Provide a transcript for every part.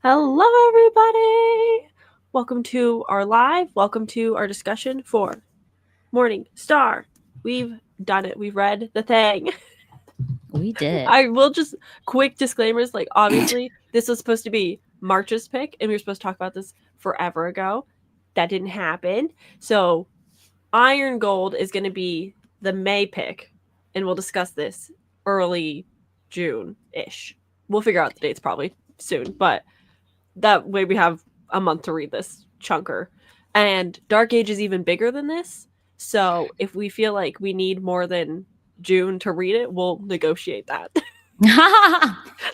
Hello, everybody! Welcome to our live. Welcome to our discussion for Morning Star. We've done it. We've read the thing. We did. I will just quick disclaimers. Like, obviously, this was supposed to be March's pick, and we were supposed to talk about this forever ago. That didn't happen. So, Iron Gold is going to be the May pick, and we'll discuss this early June ish. We'll figure out the dates probably soon, but that way we have a month to read this chunker. And Dark Age is even bigger than this. So if we feel like we need more than June to read it, we'll negotiate that.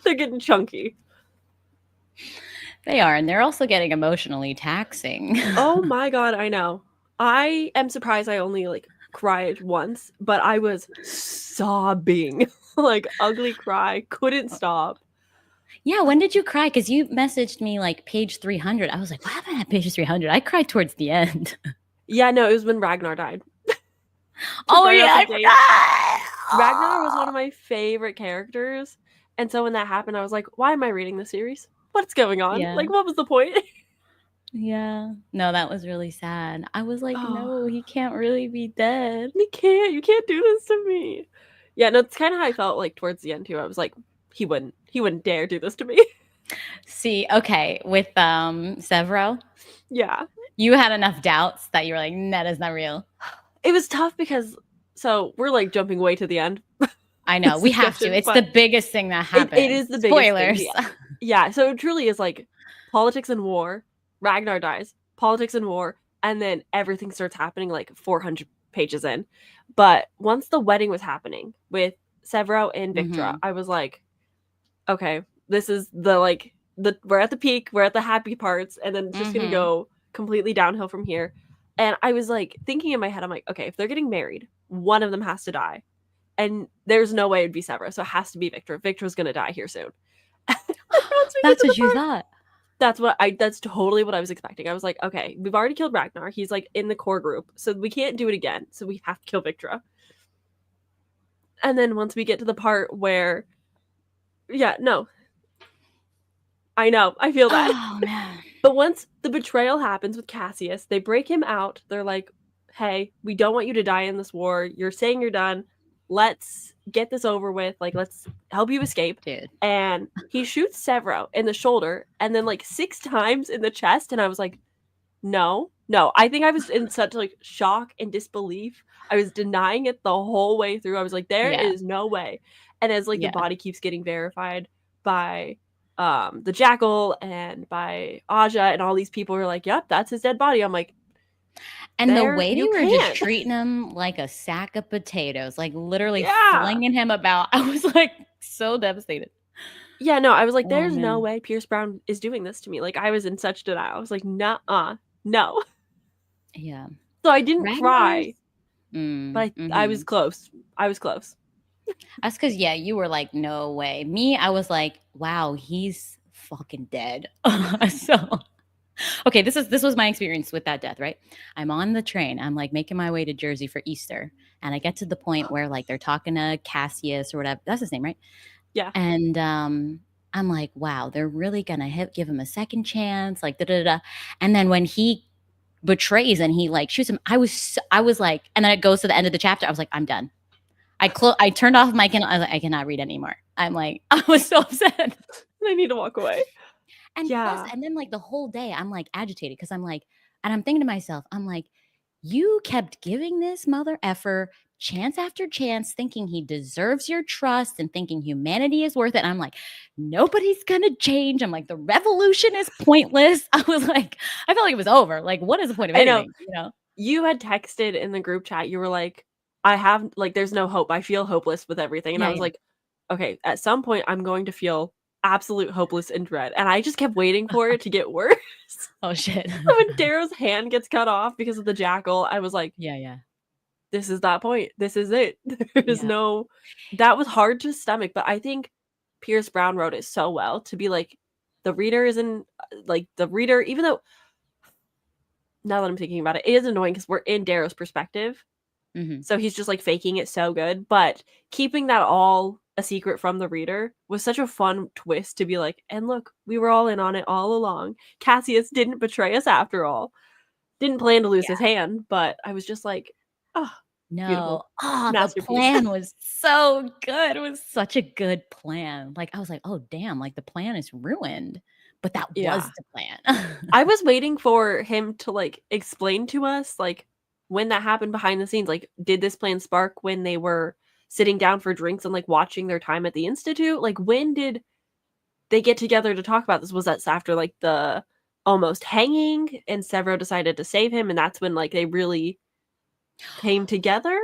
They're getting chunky. They are, and they're also getting emotionally taxing. Oh my god, I know. I am surprised I only cried once, but I was sobbing. Like ugly cry, couldn't stop. Yeah, when did you cry? Because you messaged me like page 300. I was like, what happened at page 300? I cried towards the end. Yeah, no, it was when Ragnar died. Oh, Right yeah, off I the gate. forgot. Ragnar was one of my favorite characters. And so when that happened, I was like, why am I reading this series? What's going on? Yeah. Like, what was the point? Yeah. No, that was really sad. I was like, Oh, no, he can't really be dead. you can't do this to me. Yeah, no, it's kind of how I felt like towards the end too. I was like, he wouldn't dare do this to me. See, okay, with Severo, Yeah. you had enough doubts that you were like, that is not real. It was tough because, so we're like jumping way to the end. I know, we have to. It's the biggest thing that happened. It is the biggest Spoilers. thing. Yeah, so it truly is like politics and war. Ragnar dies, politics and war, and then everything starts happening like 400 pages in. But once the wedding was happening with Severo and Victra, I was like, okay, this is the we're at the peak, we're at the happy parts, and then it's just gonna go completely downhill from here. And I was like thinking in my head, I'm like, okay, if they're getting married, one of them has to die. And there's no way it'd be Severo, so it has to be Victra. Victra's gonna die here soon. That's what you thought. That's totally what I was expecting. I was like, okay, we've already killed Ragnar. He's like in the core group, so we can't do it again. So we have to kill Victra. And then once we get to the part where, yeah, no, I know, I feel that. Oh man. But once the betrayal happens with Cassius, they break him out. They're like, hey, we don't want you to die in this war. You're saying you're done. Let's get this over with. Like, let's help you escape. Dude. And he shoots Severo in the shoulder and then like 6 times in the chest. And I was like, no. I think I was in such like shock and disbelief. I was denying it the whole way through. I was like, there is no way. And as like the body keeps getting verified by the Jackal and by Aja and all these people are like, yep, that's his dead body. I'm like, and the way they were just treating him like a sack of potatoes, like literally flinging him about, I was like so devastated. Yeah, no, I was like, there's no way Pierce Brown is doing this to me. Like, I was in such denial. I was like, no. Yeah. So I didn't cry, but I was close. That's because, you were like, no way. Me, I was like, wow, he's fucking dead. So, okay, this was my experience with that death, right? I'm on the train. I'm like making my way to Jersey for Easter. And I get to the point where like they're talking to Cassius or whatever. That's his name, right? Yeah. And I'm like, wow, they're really going to give him a second chance. Like, da-da-da. And then when he betrays and he like shoots him, I was like, and then it goes to the end of the chapter. I was like, I'm done. I turned off my Kindle. I was like, I cannot read anymore. I'm like, I was so upset. I need to walk away. And plus, and then like the whole day, I'm like agitated because I'm like, and I'm thinking to myself, I'm like, you kept giving this mother effer chance after chance, thinking he deserves your trust and thinking humanity is worth it. And I'm like, nobody's gonna change. I'm like, the revolution is pointless. I was like, I felt like it was over. Like, what is the point of anything? You had texted in the group chat. You were like, I have like, there's no hope. I feel hopeless with everything. And I was like, okay, at some point I'm going to feel absolute hopeless and dread. And I just kept waiting for it to get worse. Oh shit. When Darrow's hand gets cut off because of the Jackal, I was like, yeah. This is that point. This is it. There's no, that was hard to stomach, but I think Pierce Brown wrote it so well to be like, the reader isn't like the reader, even though now that I'm thinking about it, it is annoying because we're in Darrow's perspective. So he's just like faking it so good, but keeping that all a secret from the reader was such a fun twist to be like, and look, we were all in on it all along. Cassius didn't betray us after all. Didn't plan to lose his hand, but I was just like, oh, No. beautiful. Oh, the Masterpiece. plan was so good. It was such a good plan. Like, I was like, oh, damn, like the plan is ruined. But that was the plan. I was waiting for him to like explain to us like when that happened behind the scenes. Like, did this plan spark when they were sitting down for drinks and like watching their time at the Institute? Like, when did they get together to talk about this? Was that after like the almost hanging and Severo decided to save him, and that's when like they really came together?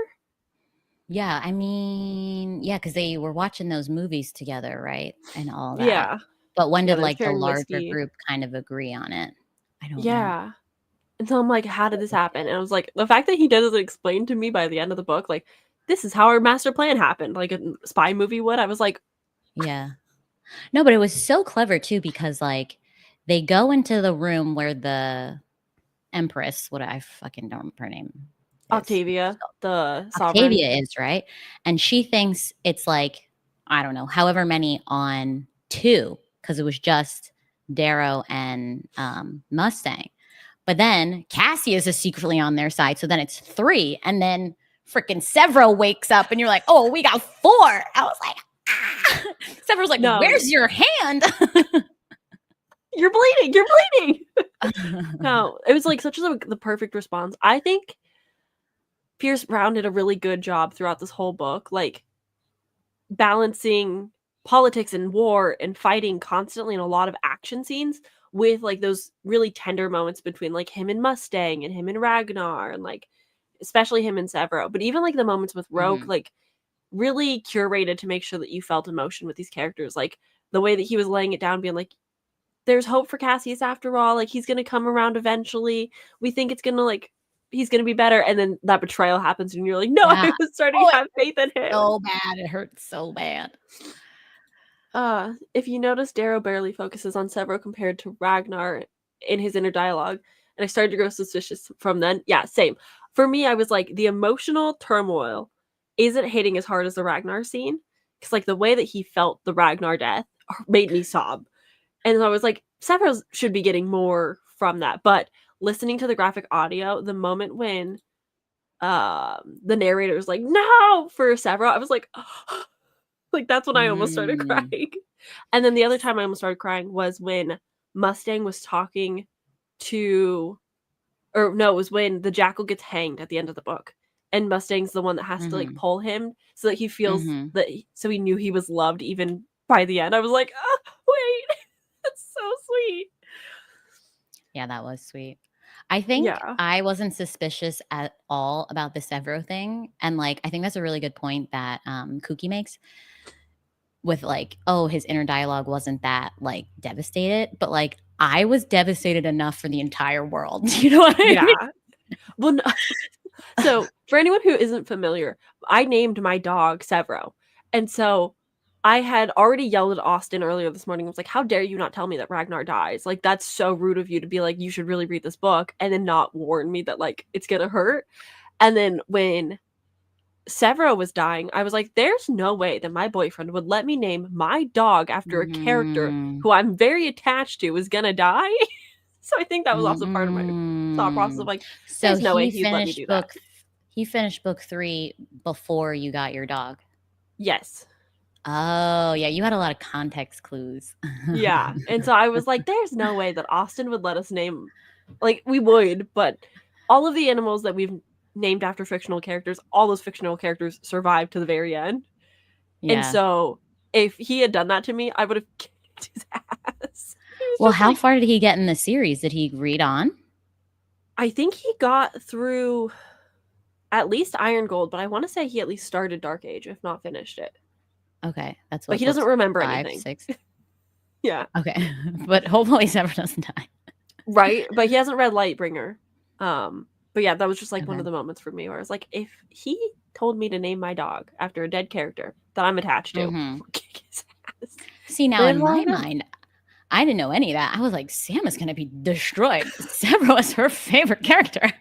Yeah, I mean, yeah, because they were watching those movies together, right? And all that. Yeah. But when Yeah, did they're like the sharing larger whiskey. group kind of agree on it? I don't know. Yeah. And so I'm like, how did this happen? And I was like, the fact that he doesn't explain to me by the end of the book, like, this is how our master plan happened, like a spy movie would. I was like, Yeah. No, but it was so clever too, because like they go into the room where the Empress, what I fucking don't remember her name. Octavia, the sovereign. Octavia is, right? And she thinks it's like, I don't know, however many on 2, because it was just Darrow and Mustang. But then Cassius is secretly on their side, so then it's 3, and then freaking Severo wakes up, and you're like, oh, we got 4. I was like, ah. Severo's like, No. where's your hand? You're bleeding. You're bleeding. No, it was like such the perfect response. I think Pierce Brown did a really good job throughout this whole book, like balancing politics and war and fighting constantly in a lot of action scenes with like those really tender moments between like him and Mustang and him and Ragnar and like especially him and Severo. But even like the moments with Rogue, like really curated to make sure that you felt emotion with these characters. Like the way that he was laying it down, being like, there's hope for Cassius after all. Like he's gonna come around eventually. We think it's gonna like he's gonna be better. And then that betrayal happens, and you're like, no, I was starting to have faith in him. So bad, it hurts so bad. If you notice, Darrow barely focuses on Severo compared to Ragnar in his inner dialogue, and I started to grow suspicious from then. Yeah, same. For me, I was like, the emotional turmoil isn't hitting as hard as the Ragnar scene, because like the way that he felt the Ragnar death made me sob. And I was like, Severo should be getting more from that. But listening to the graphic audio, the moment when the narrator was like, no, for Severo, I was like, oh. Like, that's when I almost started crying. And then the other time I almost started crying was when Mustang was talking to, or no, it was when the Jackal gets hanged at the end of the book. And Mustang's the one that has to, like, pull him so that he feels that, so he knew he was loved even by the end. I was like, oh, wait, that's so sweet. Yeah, that was sweet. I think I wasn't suspicious at all about the Severo thing. And, like, I think that's a really good point that Kuki makes with, like, oh, his inner dialogue wasn't that, like, devastated. But, like, I was devastated enough for the entire world. You know what I mean? Yeah. Well, no. So, for anyone who isn't familiar, I named my dog Severo. And so I had already yelled at Austin earlier this morning. I was like, how dare you not tell me that Ragnar dies? Like, that's so rude of you to be like, you should really read this book and then not warn me that, like, it's going to hurt. And then when Severo was dying, I was like, there's no way that my boyfriend would let me name my dog after a character who I'm very attached to is going to die. So I think that was also part of my thought process of like, there's no way he'd let me do that. He finished book 3 before you got your dog. Yes. Oh, yeah. You had a lot of context clues. Yeah. And so I was like, there's no way that Austin would let us name, like, we would, but all of the animals that we've named after fictional characters, all those fictional characters survived to the very end. Yeah. And so if he had done that to me, I would have kicked his ass. Well, how far did he get in the series? Did he read on? I think he got through at least Iron Gold, but I want to say he at least started Dark Age, if not finished it. Okay, that's what. But he doesn't remember 5, anything. 6. Yeah. Okay, but hopefully Severo doesn't die. Right, but he hasn't read Lightbringer. But yeah, that was just like one of the moments for me where I was like, if he told me to name my dog after a dead character that I'm attached to, kick his ass. See, now in my mind, I didn't know any of that. I was like, Sam is going to be destroyed. Severo is her favorite character.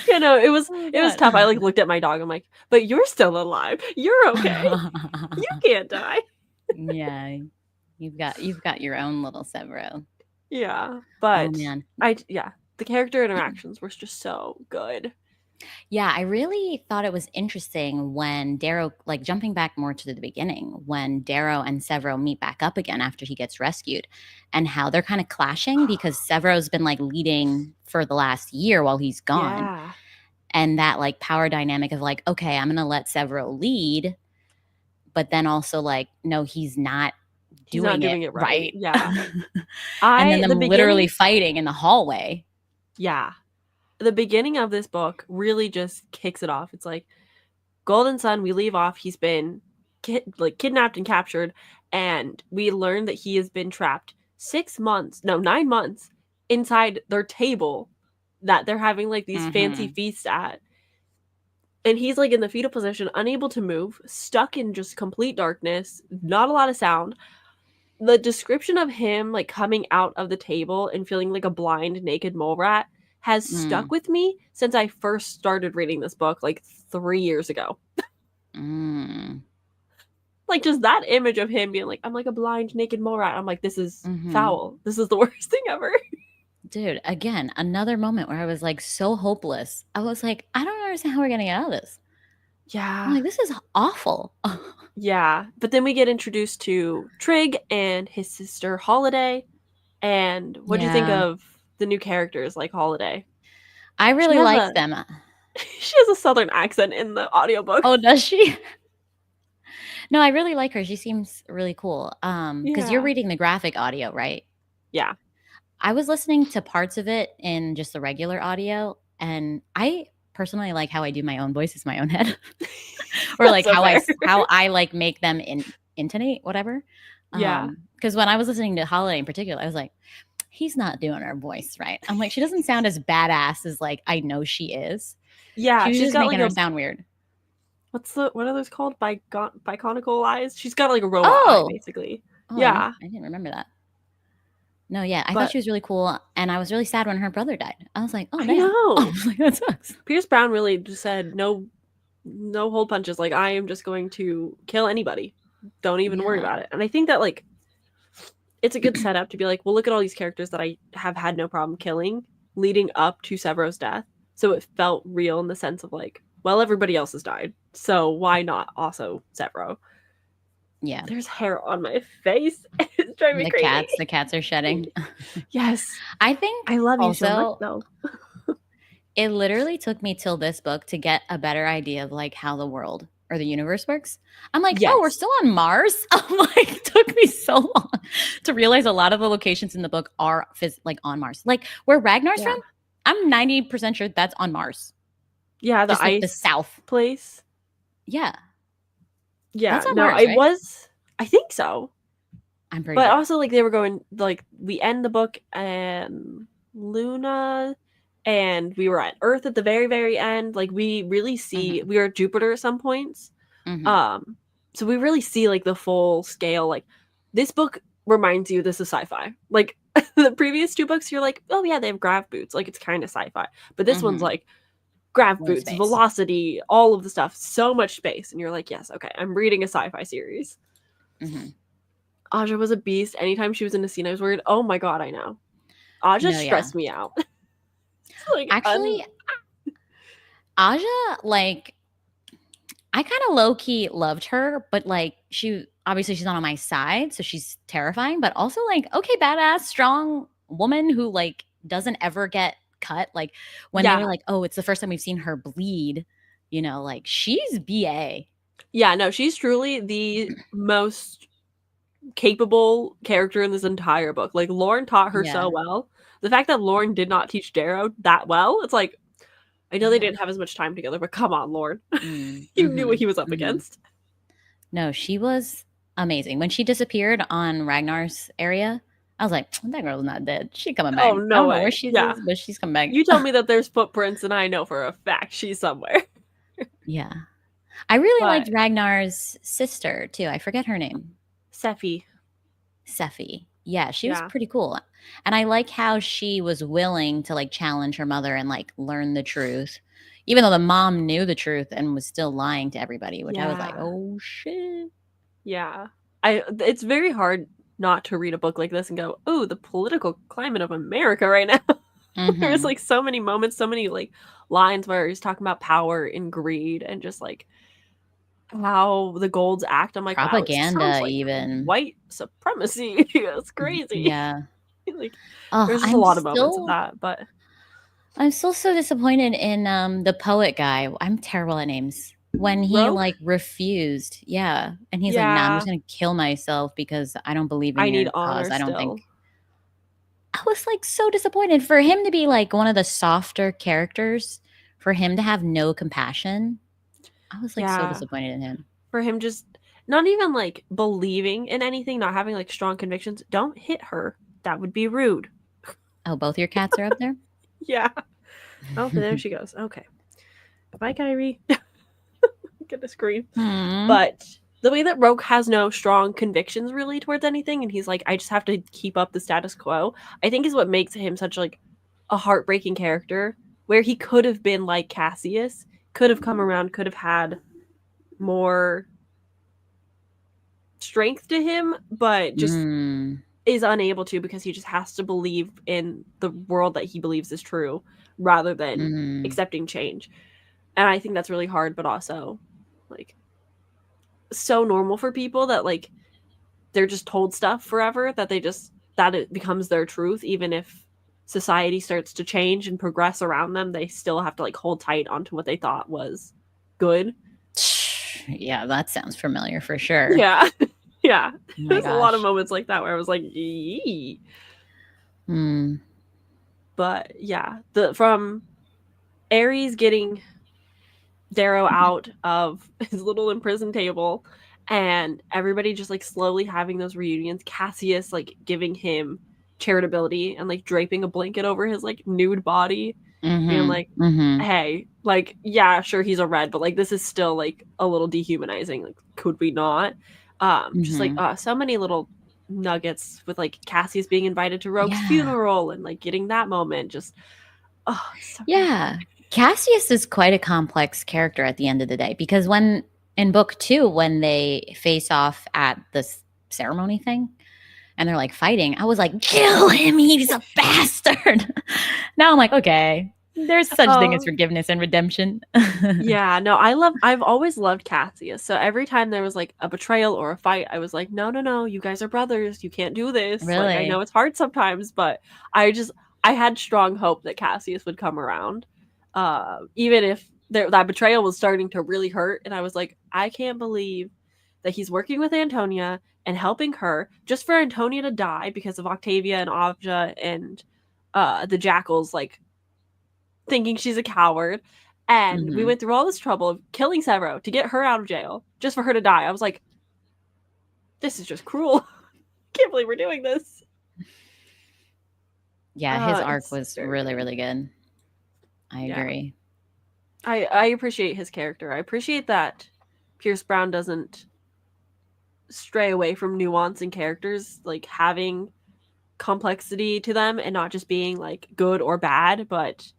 Yeah, no, it was Oh it was god. tough. I like looked at my dog. I'm like, but you're still alive. You're okay. You can't die. Yeah. You've got your own little Severo. Yeah, Oh but man. yeah, the character interactions were just so good. Yeah, I really thought it was interesting when Darrow, like jumping back more to the beginning, when Darrow and Severo meet back up again after he gets rescued, and how they're kind of clashing because Severo's been like leading for the last year while he's gone. Yeah, And that like power dynamic of like, okay, I'm going to let Severo lead, but then also like, no, he's not he's not doing it doing it right. right. Yeah, And then the them literally beginning. fighting in the hallway. Yeah, the beginning of this book really just kicks it off. It's like Golden Sun. We leave off. He's been kidnapped and captured, and we learn that he has been trapped 6 months, no, 9 months inside their table that they're having like these fancy Mm-hmm. feasts at. And he's like in the fetal position, unable to move, stuck in just complete darkness, not a lot of sound. The description of him like coming out of the table and feeling like a blind, naked mole rat has stuck Mm. with me since I first started reading this book like 3 years ago. Mm. Like just that image of him being like, I'm like a blind, naked mole rat. I'm like, this is Mm-hmm. foul. This is the worst thing ever. Dude, again, another moment where I was like so hopeless. I was like, I don't understand how we're going to get out of this. I'm Yeah. like, this is awful. Yeah. But then we get introduced to Trig and his sister Holiday. And what do you think Yeah. of the new characters like Holiday? I She really has like a them. she has a southern accent in the audiobook. Oh, does she? No, I really like her. She seems really cool. Because you're Yeah. reading the graphic audio, right? Yeah. I was listening to parts of it in just the regular audio, and I personally like how I do my own voices, my own head, or That's like so fair. how I like make them intonate whatever. Yeah. Because when I was listening to Holiday in particular, I was like, he's not doing her voice right. I'm like, she doesn't sound as badass as like I know she is. Yeah, She was she's just got making like her a sound weird. what are those called? Biconical eyes? She's got like a robot eye Oh, basically. oh, Yeah. I didn't remember that. No, yeah, I thought But she was really cool, and I was really sad when her brother died. I was like, oh I damn. I know. was like, that sucks. Pierce Brown really just said no hold punches. Like I am just going to kill anybody. Don't even worry Yeah. about it. And I think that like it's a good setup to be like, well, look at all these characters that I have had no problem killing leading up to Severo's death. So it felt real in the sense of like, well, everybody else has died. So why not also Severo? Yeah. There's hair on my face. It's driving me crazy. The cats are shedding. Yes. I think I love you so much also though. it literally took me till this book to get a better idea of like how the world or the universe works. I'm like, oh, we're Yes. still on Mars. I'm like, it took me so long to realize a lot of the locations in the book are like on Mars. Like where Ragnar's Yeah. from, I'm 90% sure that's on Mars. Yeah, the Just like the ice south. place. Yeah. Yeah, That's on no, Mars, right? I think so. I'm pretty But sure. also like they were going like we end the book and Luna and we were at Earth at the very, very end. Like we really see we were at Jupiter at some points. Mm-hmm. So we really see like the full scale. Like this book reminds you this is sci-fi. Like the previous two books, you're like, oh yeah, they have grav boots. Like it's kind of sci-fi. But this one's like grav More boots, space. velocity, all of the stuff, so much space. And you're like, yes, okay, I'm reading a sci-fi series. Mm-hmm. Aja was a beast. Anytime she was in a scene, I was worried. Oh my god, I know. Aja No, yeah. stressed me out. Like, Actually, Aja, like, I kind of low key loved her, but like, she's not on my side, so she's terrifying, but also like, okay, badass, strong woman who like doesn't ever get cut. Like, when they were yeah, like, oh, it's the first time we've seen her bleed, like, she's BA. yeah, no, she's truly the most capable character in this entire book. Like Lauren taught her Yeah. so well. The fact that Lauren did not teach Darrow that well, it's like I know they Yeah. didn't have as much time together, but come on, Lauren. You knew Mm-hmm. what he was up against. No, she was amazing. When she disappeared on Ragnar's area, I was like, that girl's not dead. She's coming back. Oh I no don't know where way. she Yeah. is, but she's coming back. You told me that there's footprints and I know for a fact she's somewhere. Yeah. I really But liked Ragnar's sister too. I forget her name. Sephi. Sephi. Yeah, she was Yeah. pretty cool. And I like how she was willing to like challenge her mother and like learn the truth. Even though the mom knew the truth and was still lying to everybody, which I was like, Yeah. "Oh shit." Yeah. It's very hard not to read a book like this and go, "Oh, the political climate of America right now." There's Mhm. like so many moments, so many like lines where he's talking about power and greed and just like how the Golds act. I'm like, wow, it sounds Propaganda like even. white supremacy. It's crazy. Yeah. Like Oh, there's just a lot of moments of that, but I'm still so disappointed in the poet guy. I'm terrible at names. When he Rogue, like refused, yeah, and he's like, "Nah, I'm yeah, just gonna kill myself because I don't believe in I need your cause. honor I don't still. think." I was like so disappointed for him to be like one of the softer characters, for him to have no compassion. I was like so Yeah, disappointed in him. for him just not even like believing in anything, not having like strong convictions. Don't hit her. That would be rude. Oh, both your cats are up there? Yeah. Oh, there she goes. Okay. Bye, Kyrie. Get a scream. Hmm. But the way that Rogue has no strong convictions really towards anything, and he's like, I just have to keep up the status quo, I think is what makes him such like a heartbreaking character, where he could have been like Cassius, could have come around, could have had more strength to him, but just Mm. is unable to because he just has to believe in the world that he believes is true rather than Mm. accepting change. And I think that's really hard, but also like so normal for people that like they're just told stuff forever that they just that it becomes their truth, even if society starts to change and progress around them, they still have to like hold tight onto what they thought was good. Yeah, that sounds familiar for sure. Yeah. Yeah. Oh my There's a lot of gosh. moments like that where I was like, Yee. Hmm. But yeah, the from Ares getting Darrow out of his little imprisoned table and everybody just like slowly having those reunions, Cassius like giving him charitability and like draping a blanket over his like nude body, being Mhm. like, Mhm. hey, like, yeah, sure he's a red, but like this is still like a little dehumanizing. Like, could we not? Just like Mhm. so many little nuggets with like Cassius being invited to Rogue's Yeah. funeral and like getting that moment. Just so good. Yeah. Cassius is quite a complex character at the end of the day because when in book 2 when they face off at this ceremony thing and they're like fighting, I was like, "Kill him. He's a bastard." Now I'm like, "Okay. There's such thing as Oh, forgiveness and redemption." yeah, no, I've always loved Cassius. So every time there was like a betrayal or a fight, I was like, no, no, no, you guys are brothers. You can't do this. Like, I know Really? it's hard sometimes, but I just I had strong hope that Cassius would come around. Even if that betrayal was starting to really hurt, and I was like, I can't believe that he's working with Antonia and helping her just for Antonia to die because of Octavia and Avja and the jackals like thinking she's a coward. And we Mhm. went through all this trouble of killing Severo to get her out of jail just for her to die. I was like, this is just cruel. Can't believe we're doing this. Yeah, his arc It's was very really, good. really good. I Yeah. agree. I appreciate his character. I appreciate that Pierce Brown doesn't stray away from nuance in characters, like having complexity to them and not just being like good or bad, but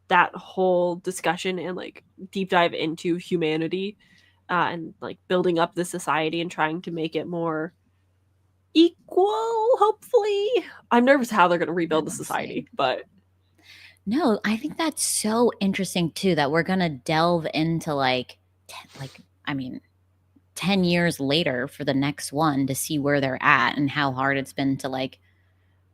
that whole discussion and like deep dive into humanity and like building up the society and trying to make it more equal, hopefully. I'm nervous how they're going to Yeah, rebuild the we'll see. society, but No, I think that's so interesting too that we're gonna delve into I mean, 10 years later for the next one to see where they're at and how hard it's been to like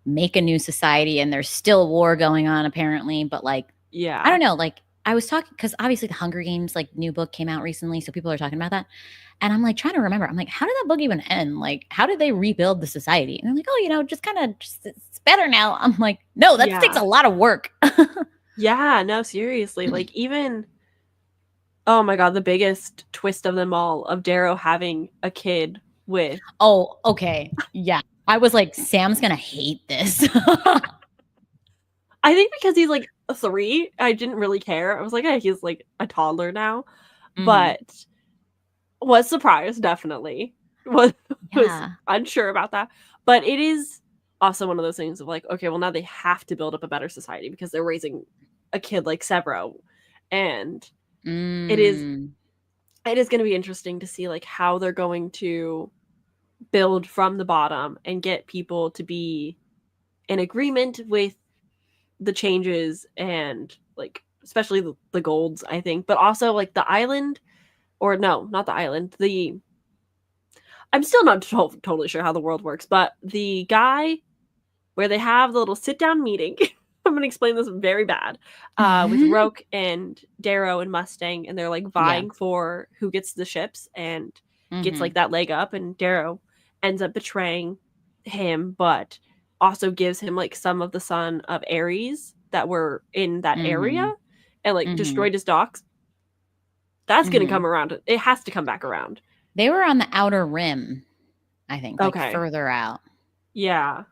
make a new society and there's still war going on apparently, but like I yeah. don't know, like I was talking because obviously the Hunger Games like new book came out recently, so people are talking about that. And I'm like trying to remember. I'm like, how did that book even end? Like, how did they rebuild the society? And they're like, oh, just kind of it's better now. I'm like, no, that takes Yeah. a lot of work. Yeah, no, seriously. Like even oh my god, the biggest twist of them all of Darrow having a kid with Oh, okay. Yeah. I was like, Sam's gonna hate this. I think because he's like 3, I didn't really care. I was like, "Hey, he's like a toddler now." Hmm. But was surprised definitely. Was Yeah. unsure about that. But it is also one of those things of like, okay, well now they have to build up a better society because they're raising a kid like Severo. And it is Mm. it is going to be interesting to see like how they're going to build from the bottom and get people to be in agreement with the changes, and like especially the golds, I think, but also like the island, or no, not the island, the I'm still not totally sure how the world works, but the guy where they have the little sit down meeting. I'm gonna explain this very bad. With Roke and Darrow and Mustang, and they're like Yeah. vying for who gets the ships and gets Mm-hmm. like that leg up, and Darrow ends up betraying him, but also gives him like some of the son of Ares that were in that area Mm-hmm. and like Mm-hmm. destroyed his docks. That's gonna Mm-hmm. come around. It has to come back around. They were on the outer rim, I think, like Okay. further out. Yeah.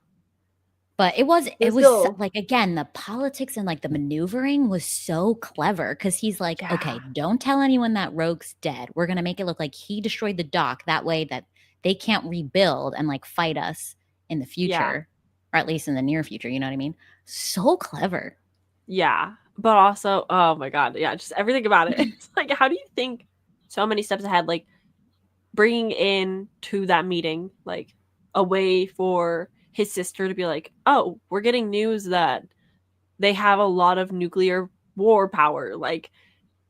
But it was But so, still, like, again, the politics and like the maneuvering was so clever because he's like, yeah. okay, don't tell anyone that Rogue's dead. We're gonna make it look like he destroyed the dock. That way that they can't rebuild and like fight us in the Yeah. future, or at least in the near future. You know what I mean? So clever. Yeah. But also, oh my God. Yeah. Just everything about it. It's like, how do you think so many steps ahead? Like, bringing in to that meeting, like, a way for his sister to be like, oh, we're getting news that they have a lot of nuclear war power. Like,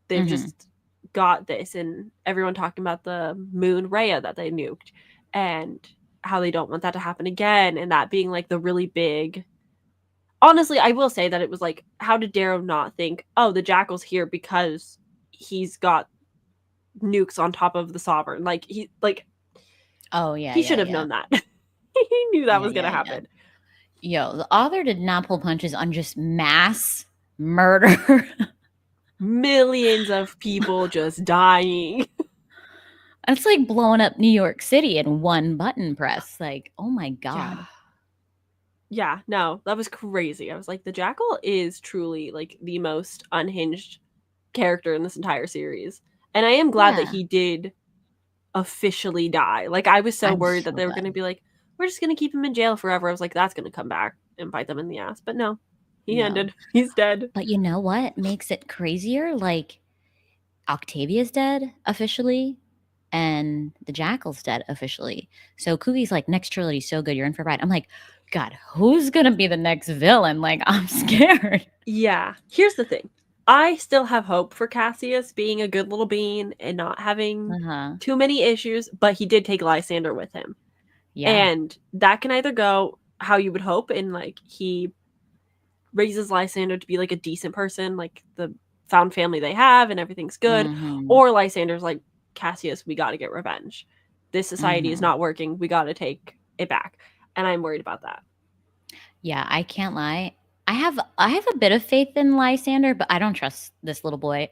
they've Mm-hmm. just got this. And everyone talking about the moon Rhea that they nuked and how they don't want that to happen again. And that being like the really big, honestly, I will say that it was like, how did Darrow not think, oh, the Jackal's here because he's got nukes on top of the Sovereign? Like Oh yeah, he yeah, should have yeah, known that. He knew that yeah, was gonna yeah, yeah. happen. Yo, the author did not pull punches on just mass murder. Millions of people just dying. It's like blowing up New York City in one button press. Like, oh my Yeah. God. Yeah, no, that was crazy. I was like, the Jackal is truly like the most unhinged character in this entire series. And I am glad that Yeah. he did officially die. Like, I was so I'm worried that so they were going to glad. be like, we're just going to keep him in jail forever. I was like, that's going to come back and bite them in the ass. But no, he No. ended. He's dead. But you know what makes it crazier? Like, Octavia's dead officially, and the Jackal's dead officially. So Kugi's like, next trilogy's so good, you're in for a ride. I'm like, God, who's gonna be the next villain? Like, I'm scared. Yeah. Here's the thing. I still have hope for Cassius being a good little bean and not having Uh-huh. too many issues, but he did take Lysander with him. Yeah. And that can either go how you would hope, and like he raises Lysander to be like a decent person, like the found family they have and everything's good, Mm-hmm. or Lysander's like, Cassius, we got to get revenge. This society is Mm-hmm. not working. We got to take it back. And I'm worried about that. Yeah, I can't lie. I have a bit of faith in Lysander, but I don't trust this little boy.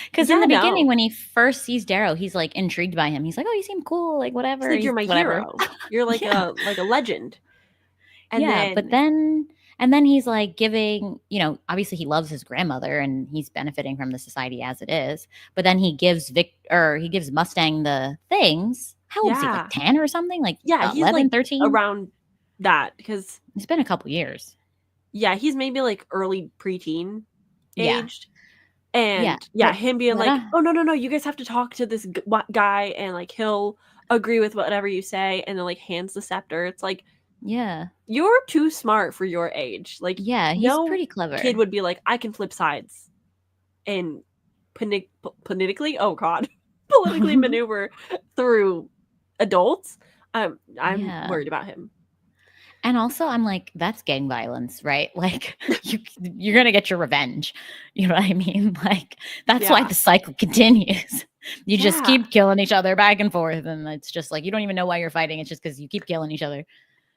Because in Yeah, the beginning, no. when he first sees Darrow, he's like intrigued by him. He's like, "Oh, you seem cool, like He's whatever." like, you're He's my whatever. hero. You're Yeah, like a legend. And yeah. But then then he's like giving, obviously he loves his grandmother and he's benefiting from the society as it is. But then he gives Mustang the things. How old is he? Like yeah. 10 or something? Like Yeah, he's 11, like 13? around that because It's been a couple years. yeah, he's maybe like early preteen Yeah, aged. yeah. And yeah, But him being but like, "Oh no, no, no, you guys have to talk to this guy and like he'll agree with whatever you say," and then like hands the scepter. It's like, yeah. you're too smart for your age. Like Yeah, he's no pretty kid clever. would be like, "I can flip sides and politically, oh god, politically maneuver through adults." I'm Yeah. worried about him. And also I'm like, that's gang violence, right? Like you're gonna get your revenge. You know what I mean? Like that's why Yeah. the cycle continues. You just Yeah. keep killing each other back and forth. And it's just like you don't even know why you're fighting. It's just because you keep killing each other.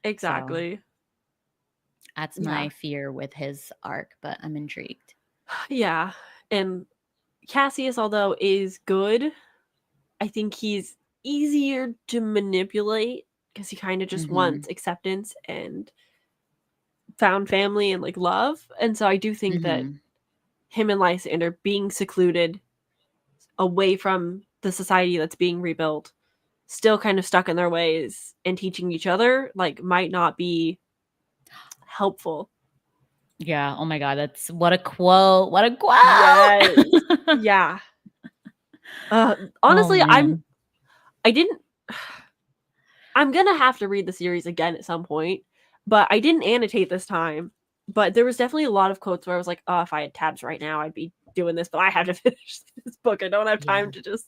So Exactly. that's Yeah. my fear with his arc, but I'm intrigued. Yeah. And Cassius, although is good, I think he's easier to manipulate because he kind of just Mm-hmm. wants acceptance and found family and like love. And so I do think that Mm-hmm. him and Lysander being secluded away from the society that's being rebuilt, still kind of stuck in their ways and teaching each other, like might not be helpful. Yeah. Oh my God. That's what a quote. What a quote. Yes. Yeah. Oh Honestly, man. I didn't I'm gonna have to read the series again at some point, but I didn't annotate this time. But there was definitely a lot of quotes where I was like, oh, if I had tabs right now, I'd be doing this, but I have to finish this book. I don't have Yeah. time to just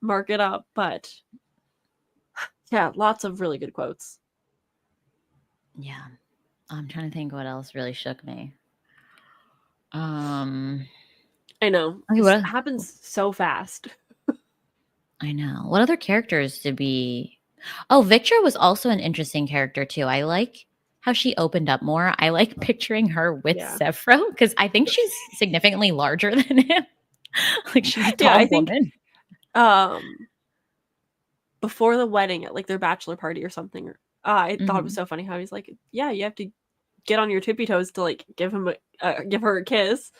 mark it up. But yeah, lots of really good quotes. Yeah. I'm trying to think what else really shook me. I know. Okay, This happens so fast. I know. What other characters did we? Oh, Victor was also an interesting character too. I like how she opened up more. I like picturing her with Yeah. Sephro because I think she's significantly larger than him. Like she's a Yeah, tall I think woman. before the wedding at like their bachelor party or something, I thought it was Mhm. so funny how he's like, yeah, you have to get on your tippy toes to like give her a kiss.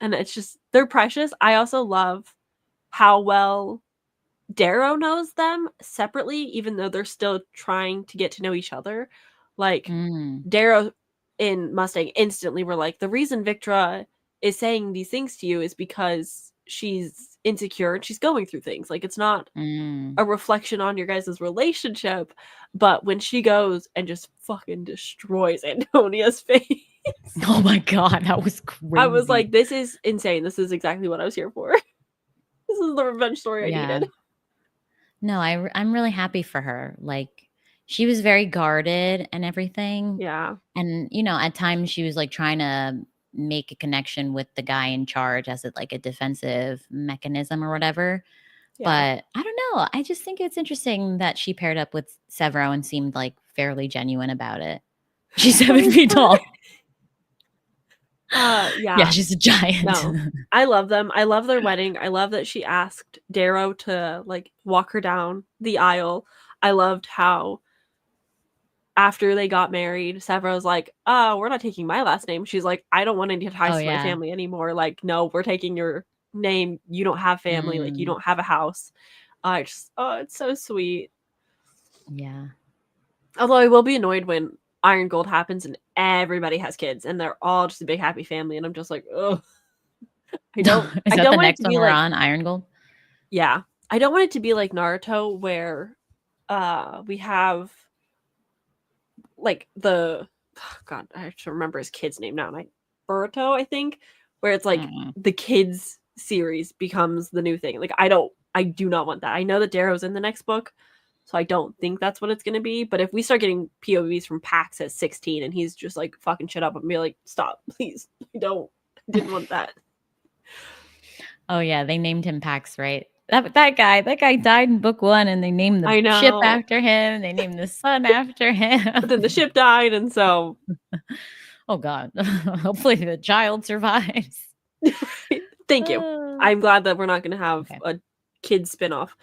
And it's just they're precious. I also love how well Darrow knows them separately, even though they're still trying to get to know each other. Like Mm. Darrow in Mustang instantly were like, the reason Victra is saying these things to you is because she's insecure and she's going through things. Like it's not Mm. a reflection on your guys' relationship, but when she goes and just fucking destroys Antonia's face. Oh my God, that was I was crazy. like, this is insane. This is exactly what I was here for. This is the revenge story I Yeah. needed. No, I'm really happy for her. Like she was very guarded and everything. Yeah. And, you know, at times she was like trying to make a connection with the guy in charge as like a defensive mechanism or whatever. Yeah. But I don't know. I just think it's interesting that she paired up with Severo and seemed like fairly genuine about it. She's 7 feet tall. Yeah, Yeah. she's a giant. No. I love them. I love their wedding. I love that she asked Darrow to like walk her down the aisle. I loved how after they got married, Severo's like, we're not taking my last name. She's like, I don't want any ties Oh to my yeah. family anymore. Like, no, we're taking your name. You don't have family. Like, you Mm, don't have a house. It's so sweet. yeah. Although I will be annoyed when Iron Gold happens and everybody has kids and they're all just a big happy family. And I'm just like, ugh. Is I that don't the want it next to one be we're like, on? Iron Gold? yeah. I don't want it to be like Naruto where we have like God, I have to remember his kid's name now. Boruto, I think, where it's like Mm. the kids series becomes the new thing. Like I do not want that. I know that Darrow's in the next book, so I don't think that's what it's gonna be. But if we start getting POVs from Pax at 16 and he's just like fucking shit up and be like, stop, please. I didn't want that. Oh yeah, they named him Pax, right? That guy died in book 1 and they named the I ship know. after him. They named the sun after him. But then the ship died, and so Oh god. Hopefully the child survives. thank you. I'm glad that we're not gonna have Okay. a kid spin-off.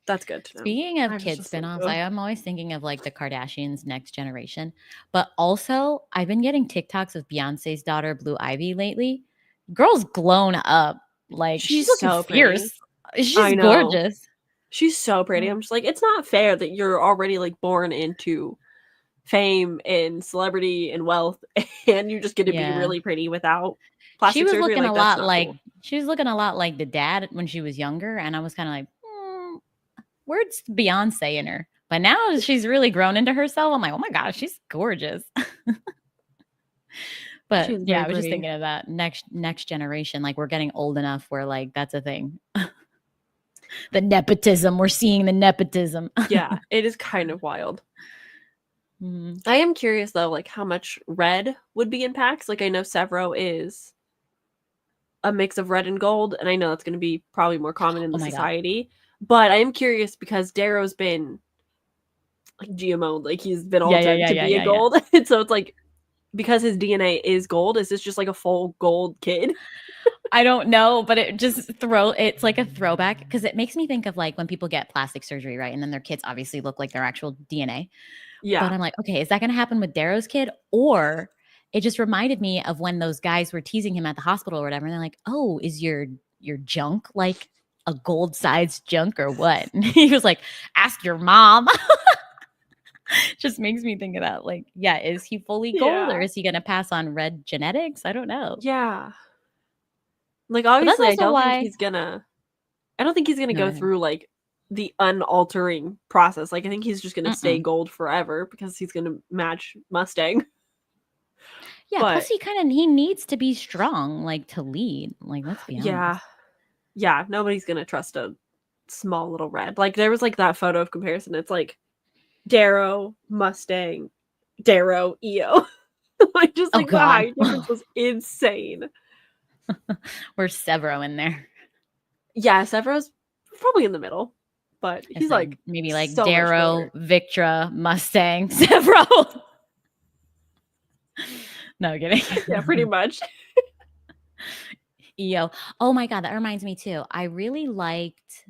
That's good to know. Speaking of I was kid just like, spinoffs, ugh. I am always thinking of like the Kardashians' next generation. But also, I've been getting TikToks of Beyonce's daughter, Blue Ivy, lately. Girl's grown up. Like she's She's looking so pretty. fierce. She's I know. gorgeous. She's so pretty. I'm just like, it's not fair that you're already like born into fame and celebrity and wealth and you just get to be Yeah. really pretty without She plastic was surgery. looking Like a that's lot not like cool. she was looking a lot like the dad when she was younger, and I was kind of like, where's Beyonce in her? But now she's really grown into herself. I'm like, oh my gosh, she's gorgeous. She But is yeah, very I was just pretty. thinking of that next generation. Like we're getting old enough where like that's a thing. The nepotism. We're seeing the nepotism. Yeah, it is kind of wild. Mhm. I am curious though, like how much red would be in packs. Like I know Severo is a mix of red and gold, and I know that's going to be probably more common in Oh the my god. society. But I am curious because Darrow's been like GMO'd, like he's been Yeah, yeah, altered yeah, to yeah, be a yeah, yeah. gold, and so it's like because his DNA is gold. Is this just like a full gold kid? I don't know, but it's like a throwback because it makes me think of like when people get plastic surgery, right? And then their kids obviously look like their actual DNA. But Yeah, I'm like, okay, is that going to happen with Darrow's kid? Or it just reminded me of when those guys were teasing him at the hospital or whatever. And they're like, oh, is your junk like a gold sized junk or what? And he was like, ask your mom. Just makes me think of that. Like, yeah, is he fully gold or Yeah. is he going to pass on red genetics? I don't know. Yeah. Like, But that's obviously, also why. I don't think he's gonna Go go ahead. through, like, the unaltering process. Like, I think he's just gonna stay Mm-mm. gold forever because he's gonna match Mustang. Yeah. Plus, But he needs to be strong, like to lead. Like, let's be yeah. honest. Yeah, nobody's gonna trust a small little red. Like, there was, like, that photo of comparison. It's like Darrow, Mustang, Darrow, EO. Like, just, Oh like, the God, height difference was insane. we're Severo in there. Yeah, Severo's probably in the middle, but It's he's, like like, maybe like so much Darrow, shorter. Victra, Mustang, Severo. No kidding. Yeah, pretty much. EO. Oh my God, that reminds me too. I really liked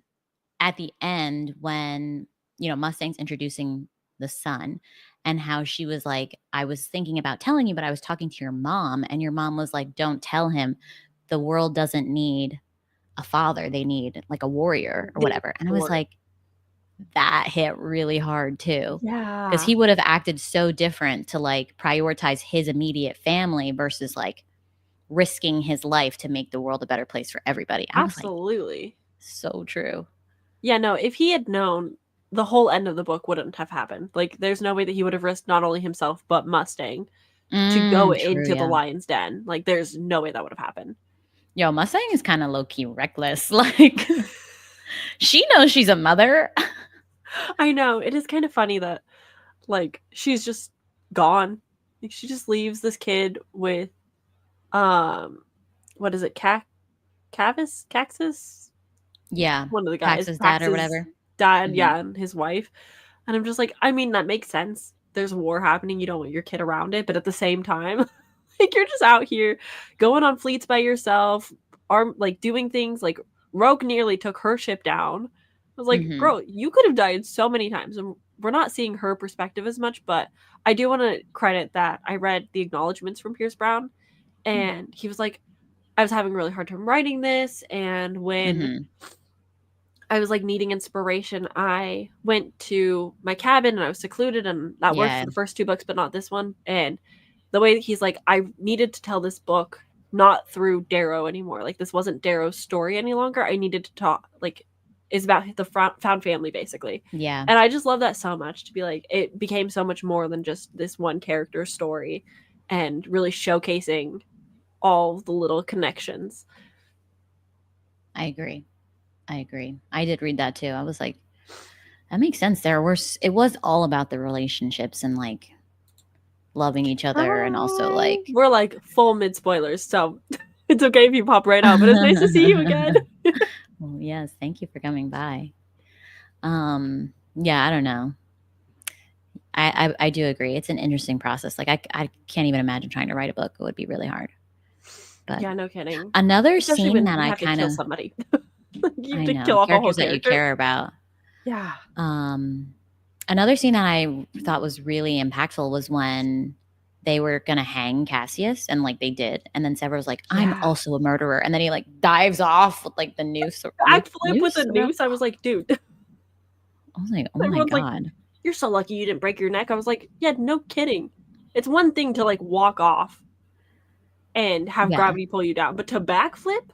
at the end when, Mustang's introducing the son and how she was like, I was thinking about telling you, but I was talking to your mom, and your mom was like, don't tell him. The world doesn't need a father. They need like a warrior or They whatever. And I was were like, that hit really hard too. Because Yeah, he would have acted so different to like prioritize his immediate family versus like risking his life to make the world a better place for everybody. I was like, absolutely. so true. Yeah, no, if he had known, the whole end of the book wouldn't have happened. Like, there's no way that he would have risked not only himself, but Mustang to go True, into the yeah. lion's den. Like, there's no way that would have happened. Yo, Mustang is kind of low key reckless. Like, she knows she's a mother. I know. It is kind of funny that, like, she's just gone. Like, she just leaves this kid with, um, what is it, Caxus? Yeah, One of the guys, Pax's dad or Pax's whatever. dad, Hmm. yeah, and his wife. And I'm just like, I mean, that makes sense. There's war happening. You don't want your kid around it. But at the same time, like, you're just out here going on fleets by yourself, like, doing things. Like, Rogue nearly took her ship down. I was like, Hmm. girl, you could have died so many times. And we're not seeing her perspective as much. But I do want to credit that I read the acknowledgments from Pierce Brown. And he was like, I was having a really hard time writing this. And when Hmm. I was like needing inspiration, I went to my cabin and I was secluded, and that worked Yeah. for the first two books, but not this one. And the way that he's like, I needed to tell this book not through Darrow anymore. Like, this wasn't Darrow's story any longer. I needed to talk, like, it's about the found family, basically. Yeah. And I just love that so much, to be like, it became so much more than just this one character's story and really showcasing all the little connections. I agree. I did read that too. I was like, that makes sense. It was all about the relationships and like loving each other and also like We're like full mid spoilers, so it's okay if you pop right out, but it's nice to see you again. Well, yes, thank you for coming by. Yeah, I don't know. I do agree. It's an interesting process. Like I can't even imagine trying to write a book. It would be really hard. But Yeah, no kidding. another Especially scene when that you I have to kind kill of somebody. You have I to know kill off a whole characters that you character. care about. Yeah. Another scene that I thought was really impactful was when they were gonna hang Cassius, and like they did, and then Sever was like, "I'm Yeah. also a murderer," and then he like dives off with like the Backflip with a noose around. noose. I was like, dude. I was like, "Oh my Everyone's like, god!" you're so lucky you didn't break your neck. I was like, yeah, no kidding. It's one thing to like walk off and have Yeah. gravity pull you down, but to backflip?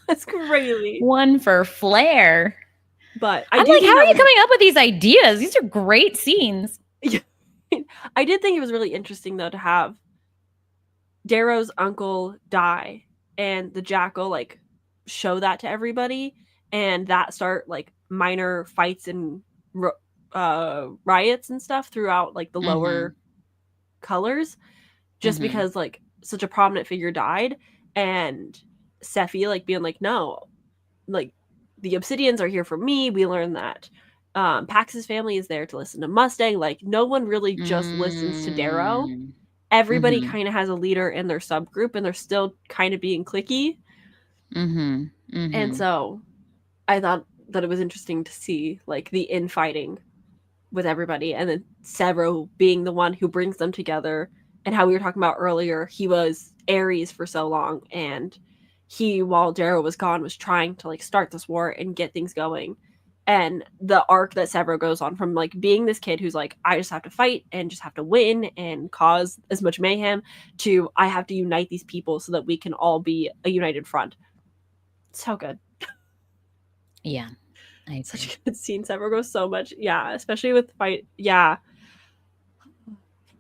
That's crazy. One for flair. But I I'm do like, how think are that you was coming up with these ideas? These are great scenes. I did think it was really interesting though to have Darrow's uncle die and the jackal like show that to everybody, and that start like minor fights and riots and stuff throughout like the Mm-hmm. lower colors, just Mm-hmm. because like such a prominent figure died, and Sephi like being like, no, like the Obsidians are here for me. We learned that Pax's family is there to listen to Mustang. Like, no one really just listens to Darrow. Everybody Mm-hmm. kind of has a leader in their subgroup, and they're still kind of being cliquey. Mm-hmm. And Mm-hmm. so I thought that it was interesting to see like the infighting with everybody, and then Severo being the one who brings them together. And how we were talking about earlier, he was Ares for so long, and he, while Darrow was gone, was trying to like start this war and get things going. and the arc that Severo goes on from like being this kid who's like, I just have to fight and just have to win and cause as much mayhem, to I have to unite these people so that we can all be a united front. So good. Yeah, I agree. Such a good scene. Severo goes so much. Yeah, especially with fight. Yeah.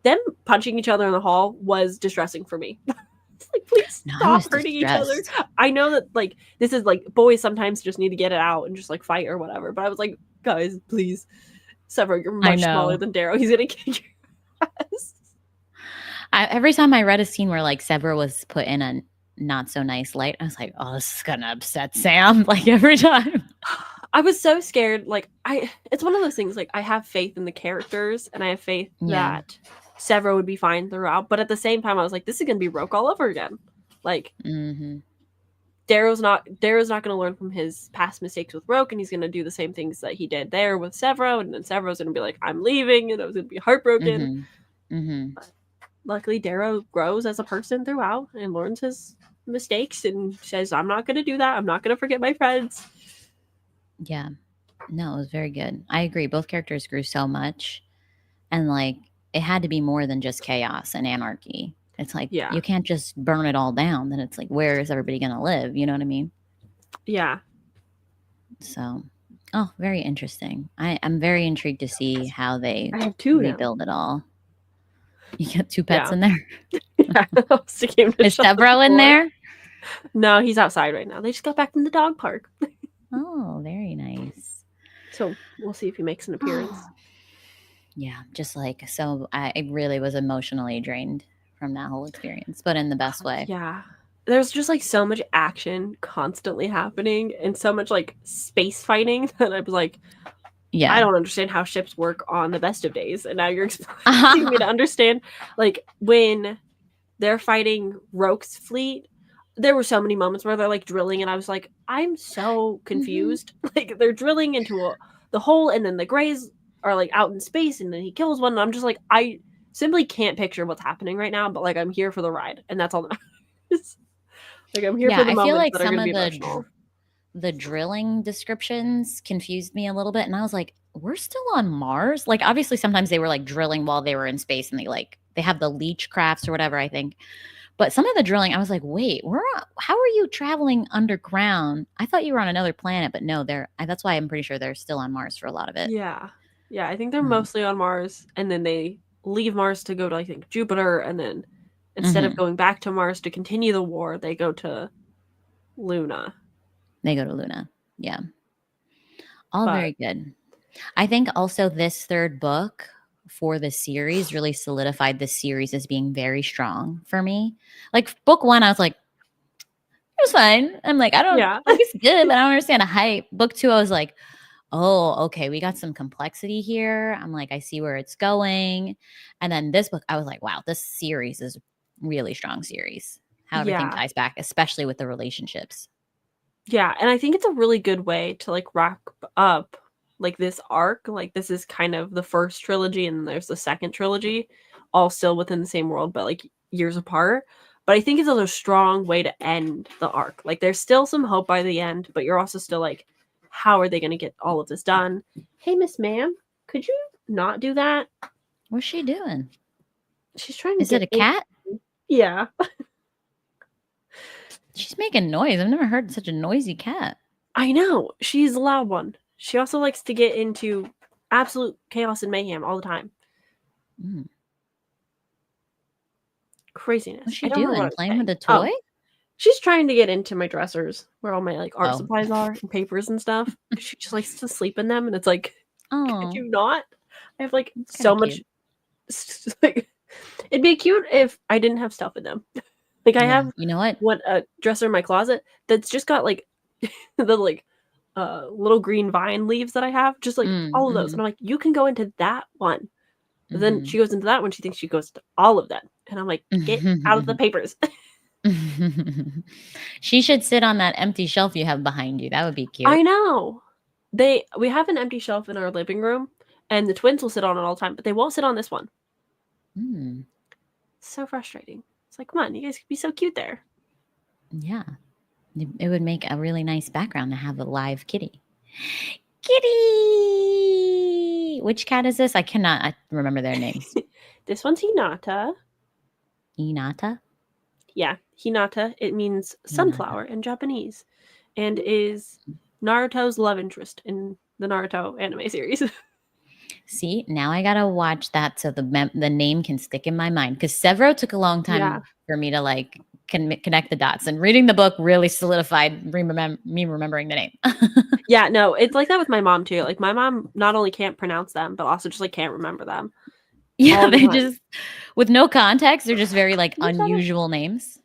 Them punching each other in the hall was distressing for me. It's like, please stop hurting each other. I know that like this is like boys sometimes just need to get it out and just like fight or whatever. But I was like, guys, please, Severo, you're much smaller than Darrow. He's gonna kick your ass. Every time I read a scene where like Severo was put in a not so nice light, I was like, oh, this is gonna upset Sam. Like every time. I was so scared. Like it's one of those things. Like I have faith in the characters, and I have faith that Severo would be fine throughout. But at the same time, I was like, this is gonna be Roke all over again. Like Darrow's not going to learn from his past mistakes with Roke, and he's going to do the same things that he did there with Severo, and then Severo's going to be like, I'm leaving, and I was going to be heartbroken. Luckily, Darrow grows as a person throughout and learns his mistakes and says, I'm not going to do that. I'm not going to forget my friends. Yeah. No, it was very good. I agree. Both characters grew so much, and like it had to be more than just chaos and anarchy. It's like, you can't just burn it all down. Then it's like, where is everybody going to live? You know what I mean? Yeah. So, very interesting. I'm very intrigued to see how they rebuild it all. You got 2 pets in there? Yeah. Is Severo in there? No, he's outside right now. They just got back from the dog park. Oh, very nice. So we'll see if he makes an appearance. Yeah, just like, so I really was emotionally drained from that whole experience, but in the best way. Yeah. There's just like so much action constantly happening and so much like space fighting that I was like, I don't understand how ships work on the best of days. And now you're explaining me to understand. Like when they're fighting Roke's fleet, there were so many moments where they're like drilling, and I was like, I'm so confused. Like they're drilling into the hole, and then the Greys are like out in space, and then he kills one. And I'm just like, I simply can't picture what's happening right now, but like I'm here for the ride, and that's all that matters. Like I'm here for the moments that are going to be emotional. The drilling descriptions confused me a little bit, and I was like, we're still on Mars? Like obviously sometimes they were like drilling while they were in space, and they have the leech crafts or whatever, I think. But some of the drilling, I was like, wait, how are you traveling underground? I thought you were on another planet, but no, that's why I'm pretty sure they're still on Mars for a lot of it. Yeah. Yeah, I think they're mostly on Mars, and then they leave Mars to go to, I think, Jupiter, and then instead of going back to Mars to continue the war, they go to Luna. Yeah. All very good. I think also this third book for the series really solidified the series as being very strong for me. Like book 1, I was like, it was fine. I'm like, I don't like it's good, but I don't understand the hype. Book 2, I was like, oh, okay, we got some complexity here. I'm like, I see where it's going. And then this book, I was like, wow, this series is really strong series. How everything ties back, especially with the relationships. Yeah, and I think it's a really good way to like wrap up like this arc. Like this is kind of the first trilogy, and then there's the second trilogy, all still within the same world, but like years apart. But I think it's a strong way to end the arc. Like there's still some hope by the end, but you're also still like, how are they going to get all of this done? Hey, Miss Ma'am, could you not do that? What's she doing? She's trying to Is it a cat? Yeah. She's making noise. I've never heard such a noisy cat. I know. She's a loud one. She also likes to get into absolute chaos and mayhem all the time. Craziness. What's she doing? Playing with a toy? She's trying to get into my dressers where all my like art supplies are and papers and stuff. She just likes to sleep in them, and it's like, could you not? I have like so much. Like, it'd be cute if I didn't have stuff in them. Like I have, you know what a dresser in my closet that's just got like the like little green vine leaves that I have, just like all of those. And I'm like, you can go into that one. But then she goes into that one. She thinks she goes to all of them, and I'm like, get out of the papers. She should sit on that empty shelf you have behind you. That would be cute. I know. We have an empty shelf in our living room, and the twins will sit on it all the time, but they won't sit on this one. So frustrating. It's like, come on, you guys could be so cute there. Yeah. It would make a really nice background to have a live kitty. Kitty. Which cat is this? I cannot remember their names. This one's Hinata. Inata? Yeah, Hinata. It means sunflower in Japanese, and is Naruto's love interest in the Naruto anime series. See, now I gotta watch that so the name can stick in my mind. Because Severo took a long time for me to like connect the dots, and reading the book really solidified me remembering the name. Yeah, no, it's like that with my mom too. Like my mom not only can't pronounce them, but also just like can't remember them. Yeah, they just with no context, they're just very like unusual names.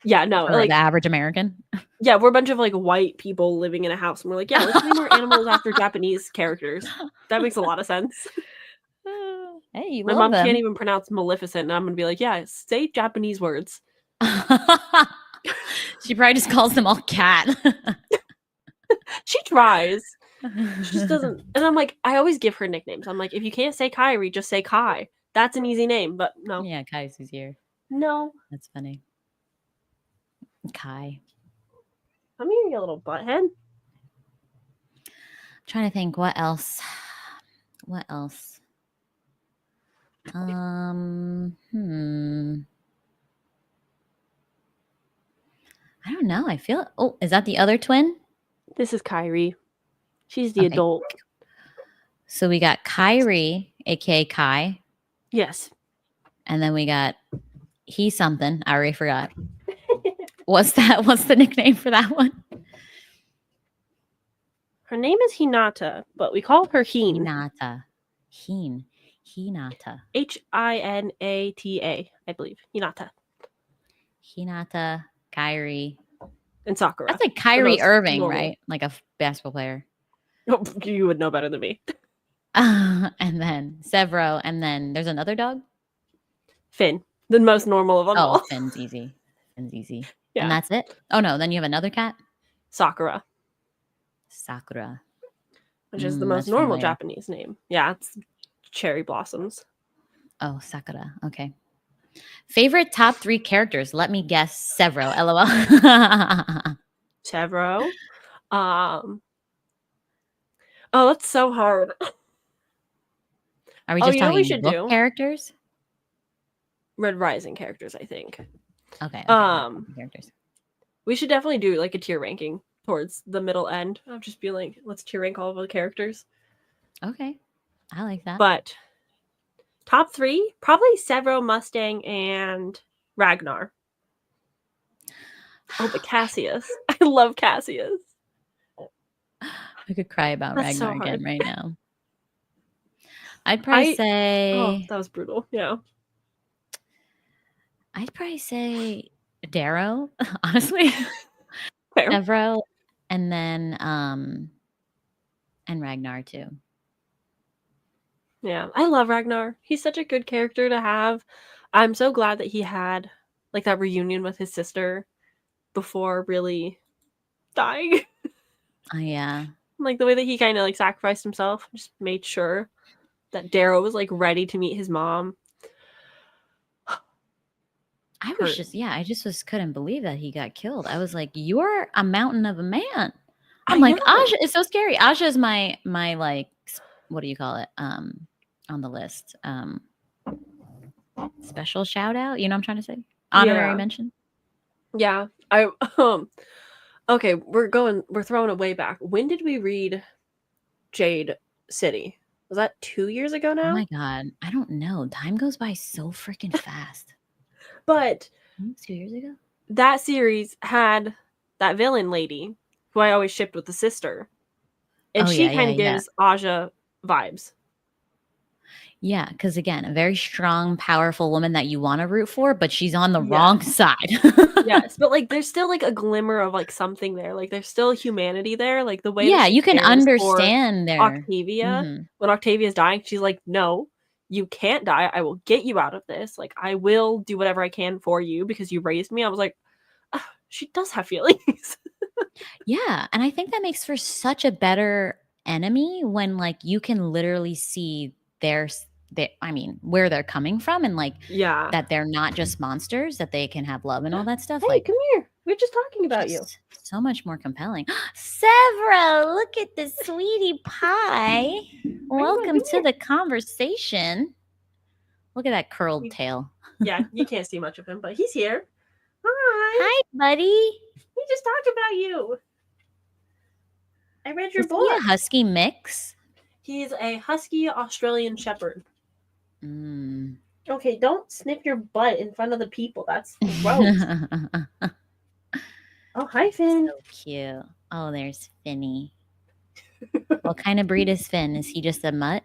Yeah, no, for like the average American. Yeah, we're a bunch of like white people living in a house, and we're like, yeah, let's name our animals after Japanese characters. That makes a lot of sense. Hey, you My love mom them. can't even pronounce Maleficent, and I'm gonna be like, yeah, say Japanese words. She probably just calls them all cat. She tries. She just doesn't. And I'm like, I always give her nicknames. I'm like, if you can't say Kyrie, just say Kai. That's an easy name, but no. Yeah, Kai's easier. No. That's funny. Kai. Come here, you little butthead. I'm trying to think what else. What else? I don't know. I feel. Oh, is that the other twin? This is Kyrie. She's the adult. So we got Kyrie, aka Kai. Yes. And then we got he something. I already forgot. What's that? What's the nickname for that one? Her name is Hinata, but we call her Heen. Hinata. Hinata. Hinata, I believe. Hinata. Hinata, Kyrie, and Sakura. That's like Kyrie Irving, normal. Right? Like a basketball player. Oh, you would know better than me. And then Severo, and then there's another dog? Finn, the most normal of them all. Finn's easy. Finn's easy. Yeah. And that's it? Oh, no. Then you have another cat? Sakura. Which is the most normal Japanese name. Yeah, it's cherry blossoms. Oh, Sakura. Okay. Favorite top 3 characters? Let me guess. Severo. LOL. Severo. Oh, that's so hard. Are we just talking book characters? Red Rising characters, I think. Okay. Characters. We should definitely do like a tier ranking towards the middle end. I'll just be like, let's tier rank all of the characters. Okay. I like that. But top 3, probably Severo, Mustang, and Ragnar. Oh, but Cassius. I love Cassius. I could cry about Ragnar again right now. I'd probably say... Oh, that was brutal. Yeah. I'd probably say Darrow, honestly. Severo, and then and Ragnar too. Yeah, I love Ragnar. He's such a good character to have. I'm so glad that he had like that reunion with his sister before really dying. Oh yeah. Like the way that he kind of like sacrificed himself, just made sure that Darrow was like ready to meet his mom. I just couldn't believe that he got killed. I was like, you're a mountain of a man. I'm like, Aja, it's so scary. Aja is my like, what do you call it? On the list. Special shout out. You know what I'm trying to say? Honorary mention. Yeah. Okay, we're throwing it way back. When did we read Jade City? Was that 2 years ago now? Oh my god. I don't know. Time goes by so freaking fast. But 2 years ago? That series had that villain lady who I always shipped with the sister. And she kind of gives Aja vibes. Yeah, because again, a very strong, powerful woman that you want to root for, but she's on the wrong side. Yes, but like there's still like a glimmer of like something there. Like there's still humanity there. Like the way you can understand there. Octavia, when Octavia's dying, she's like, no, you can't die. I will get you out of this. Like I will do whatever I can for you because you raised me. I was like, oh, she does have feelings. Yeah, and I think that makes for such a better enemy when like you can literally see where they're coming from and like that they're not just monsters, that they can have love and all that stuff. Hey, like, come here. We're just talking about you. So much more compelling. Several, look at this sweetie pie. Welcome to the conversation. Look at that curled tail. Yeah, you can't see much of him, but he's here. Hi, buddy. We just talked about you. I read your book. Is he a husky mix? He's a husky Australian shepherd. Mm. Okay, don't sniff your butt in front of the people. That's gross. Oh, hi, Finn. So cute. Oh, there's Finny. What kind of breed is Finn? Is he just a mutt?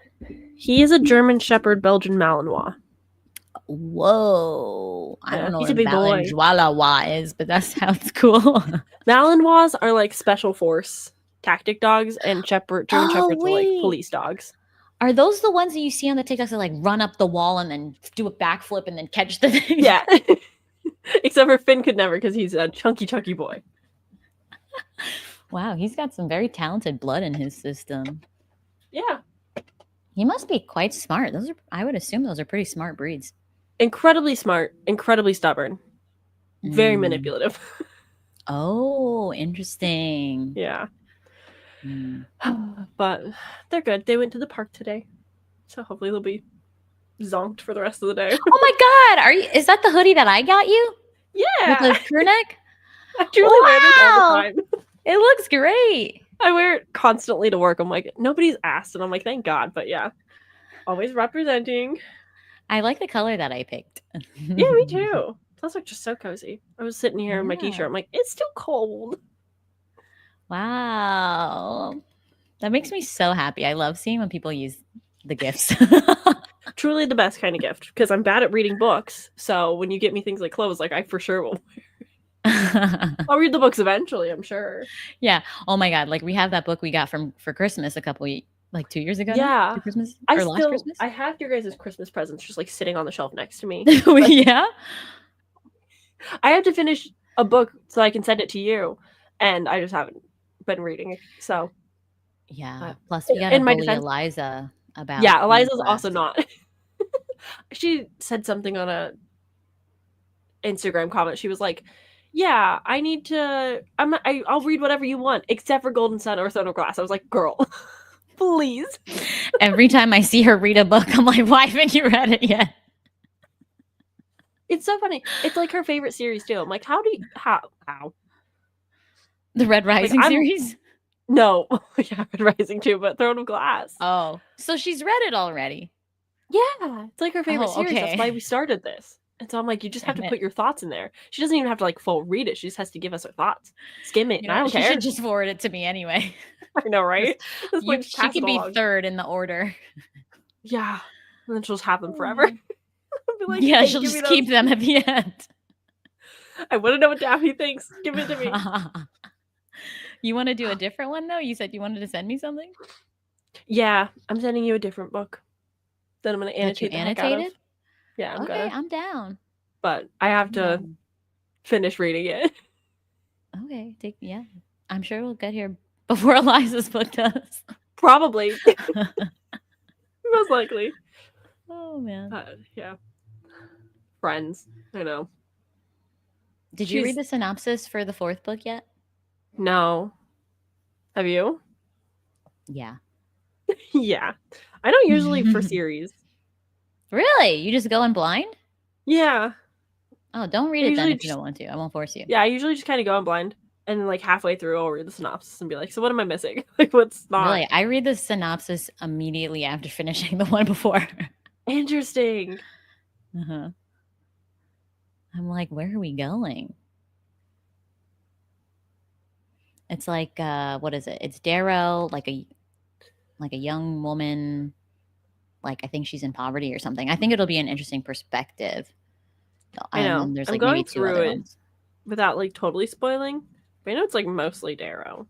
He is a German Shepherd Belgian Malinois. Whoa. I don't know he's what a big boy. Malinois is, but that sounds cool. Malinois are like special force tactic dogs, and German Shepherds are like police dogs. Are those the ones that you see on the TikToks that like run up the wall and then do a backflip and then catch the thing? Yeah. Except for Finn could never because he's a chunky boy. Wow, he's got some very talented blood in his system. Yeah. He must be quite smart. I would assume those are pretty smart breeds. Incredibly smart, incredibly stubborn, very manipulative. Oh, interesting. Yeah. But they're good. They went to the park today, so hopefully they'll be zonked for the rest of the day. Oh my god! Is that the hoodie that I got you? Yeah. With the crew neck? I truly wear this all the time. It looks great. I wear it constantly to work. I'm like, nobody's asked, and I'm like, thank God. But yeah, always representing. I like the color that I picked. Yeah, me too. It's like just so cozy. I was sitting here in my t-shirt. I'm like, it's too cold. Wow. That makes me so happy. I love seeing when people use the gifts. Truly the best kind of gift, because I'm bad at reading books. So when you get me things like clothes, like I for sure will I'll read the books eventually, I'm sure. Yeah. Oh my God. Like we have that book we got for Christmas like 2 years ago. Yeah. Christmas last Christmas. I have your guys' Christmas presents just like sitting on the shelf next to me. Yeah. I have to finish a book so I can send it to you, and I just haven't been reading it. So yeah. Plus we gotta bully Eliza about. Yeah, Eliza's also not. She said something on a Instagram comment. She was like, yeah, I'll read whatever you want except for Golden Sun or Throne of Glass. I was like, girl, please. Every time I see her read a book, I'm like, why haven't you read it yet? It's so funny. It's like her favorite series too. I'm like, how? The Red Rising series? No. Yeah, Red Rising too, but Throne of Glass. Oh. So she's read it already. Yeah. It's like her favorite series. Okay. That's why we started this. And so I'm like, you just have to put your thoughts in there. She doesn't even have to like full read it. She just has to give us her thoughts. Skim it. I don't care. She should just forward it to me anyway. I know, right? She could be third in the order. Yeah. And then she'll just have them forever. Be like, yeah, she'll just keep them at the end. I want to know what Daphne thinks. Give it to me. You want to do a different one though? You said you wanted to send me something? Yeah, I'm sending you a different book. Then I'm going to annotate the heck out of. Yeah, I'm down. But I have to finish reading it. Okay, I'm sure we'll get here before Eliza's book does. Probably. Most likely. Oh man. Yeah. Friends, I know. Did you read the synopsis for the fourth book yet? No. Have you? Yeah. Yeah. I don't usually for series. Really? You just go in blind? Yeah. Oh, don't read it then if you don't want to. I won't force you. Yeah, I usually just kind of go in blind. And then, like, halfway through, I'll read the synopsis and be like, so what am I missing? Like, what's not? Really? I read the synopsis immediately after finishing the one before. Interesting. Uh-huh. I'm like, where are we going? It's like, what is it? It's Darrow, like a young woman. Like, I think she's in poverty or something. I think it'll be an interesting perspective. I know. There's I'm like going maybe two through other it ones. Without like totally spoiling. But I know it's like mostly Darrow.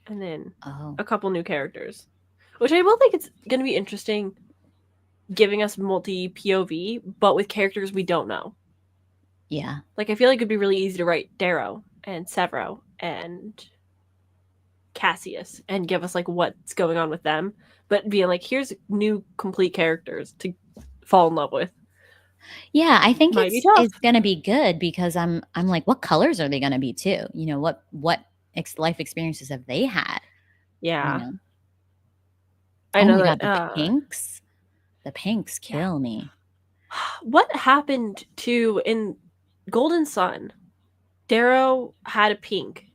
And then a couple new characters. Which I will think it's going to be interesting giving us multi POV, but with characters we don't know. Yeah. Like, I feel like it'd be really easy to write Darrow and Severo and Cassius and give us like what's going on with them. But being like, here's new complete characters to fall in love with. Yeah, I think Might be tough. it's gonna be good because I'm like, what colors are they gonna be too? You know, what life experiences have they had? You Yeah. know? I Oh know my god, that, the pinks. The pinks yeah. kill me. What happened to in Golden Sun? Darrow had a pink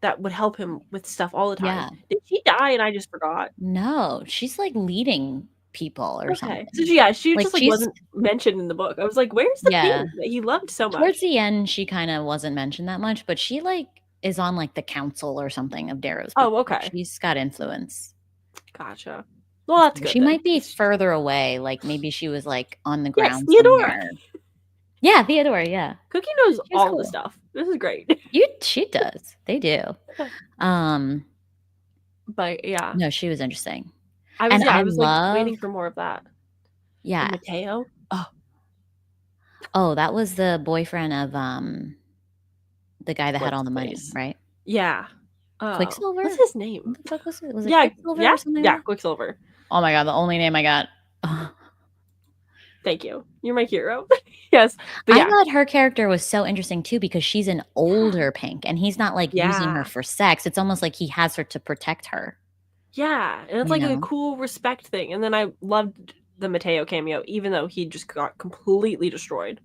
that would help him with stuff all the time. Yeah. Did she die and I just forgot? No, she's like leading people or Okay. So something. she Like just, like, she's wasn't mentioned in the book. I was like, "Where's the yeah. pink that he loved so Towards much?" the end, she kind of wasn't mentioned that much, but she like is on like the council or something of Darrow's Oh, people. Like okay. she's got influence. Gotcha. Well, that's She good then. might be further away. Like maybe she was like on the Yes, ground Theodora. somewhere. Yeah, Theodora. Yeah, Cookie knows she was all the cool. stuff. This is great. She does. They do. Um, But, yeah. no, she was interesting. I And I was, like, love, waiting for more of that. And yeah. Mateo? Oh, Oh, that was the boyfriend of the guy that had what's all his the money, face? right? Yeah. Oh, what's Quicksilver? his name? What the fuck was it? Was it Yeah, Quicksilver or something like that? Quicksilver. Oh my god, the only name I got. Thank you. You're my hero. Yes, but I yeah. thought her character was so interesting too because she's an older Pink and he's not like using her Yeah. for sex. It's almost like he has her to protect her, Yeah, and it's you like a know? cool respect thing, and then I loved the Mateo cameo, even though he just got completely destroyed.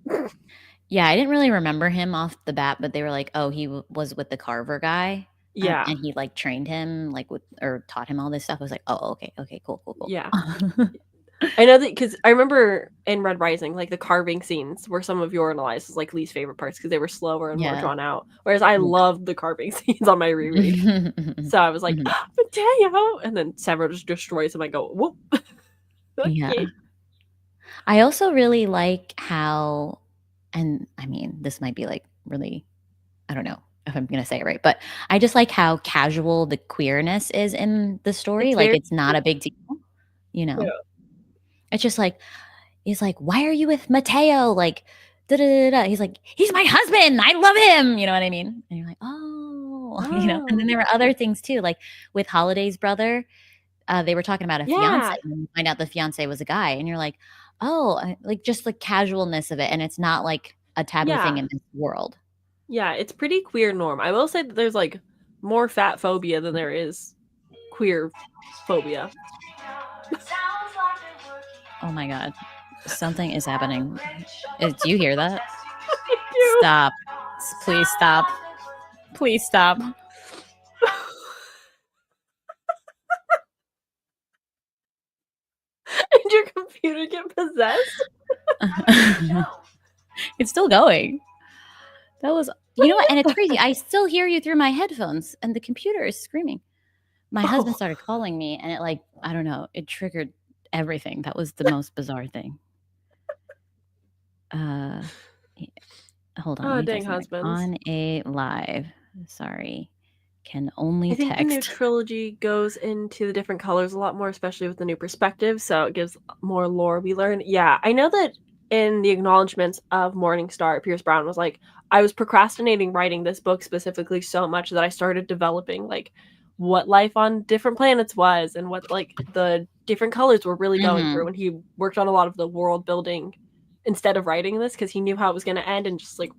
Yeah, I didn't really remember him off the bat, but they were like, "Oh, he was with the Carver guy." Yeah. And he like trained him like with or taught him all this stuff. I was like, "Oh, okay. Okay, cool, cool, Yeah. cool." I know that because I remember in Red Rising, like, the carving scenes were some of your and Eliza's, like, least favorite parts because they were slower and more Yeah. drawn out, whereas I Yeah. loved the carving scenes on my reread. So I was like, Mhm. "Ah, Mateo!" And then Severo just destroys him, I go, "Whoop." Yeah. Okay. I also really like how, and I mean, this might be like really, I don't know if I'm going to say it right, but I just like how casual the queerness is in the story. It's Like very it's not a big deal, you know? yeah. It's just like, he's like, why are you with Mateo? Like, da da da da. He's like, he's my husband. I love him. You know what I mean? And you're like, oh, you know? And then Oh. there were other things too, like with Holiday's brother. They were talking about a fiance, Yeah. and then you find out the fiance was a guy, and you're like, "Oh," like, just the casualness of it, and it's not, like, a taboo thing Yeah. in this world. Yeah, it's pretty queer norm. I will say that there's, like, more fat phobia than there is queer phobia. Oh my god. Something is happening. Do you hear that? I do. Stop. Please stop. Please stop. Did your computer get possessed? It's still going. That was, What you do know what? you And it's mean? crazy. I still hear you through my headphones, and the computer is screaming. My husband Oh, started calling me, and it, like, I don't know, it triggered everything. That was the most bizarre thing. Uh, y hold on, let oh, me dang text him back. husbands. On a live. Sorry. Can I only think the new text. trilogy goes into the different colors a lot more, especially with the new perspective, so it gives more lore we learn. Yeah, I know that in the acknowledgments of Morningstar, Pierce Brown was like, "I was procrastinating writing this book specifically so much that I started developing, like, what life on different planets was and what, like, the different colors were really going through," Mhm. and he worked on a lot of the world building instead of writing this because he knew how it was gonna end and just, like,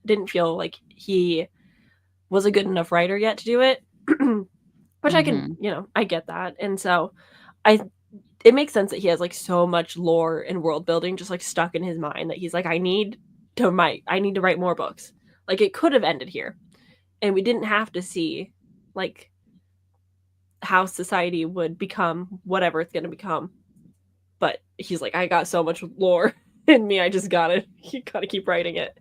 didn't feel like he was a good enough writer yet to do it. Which I can, Mhm. I get that. And so I it makes sense that he has like so much lore and world building just like stuck in his mind that he's like, I need to write more books. Like it could have ended here. And we didn't have to see like how society would become whatever it's gonna become. But he's like, I got so much lore in me, I just gotta keep writing it.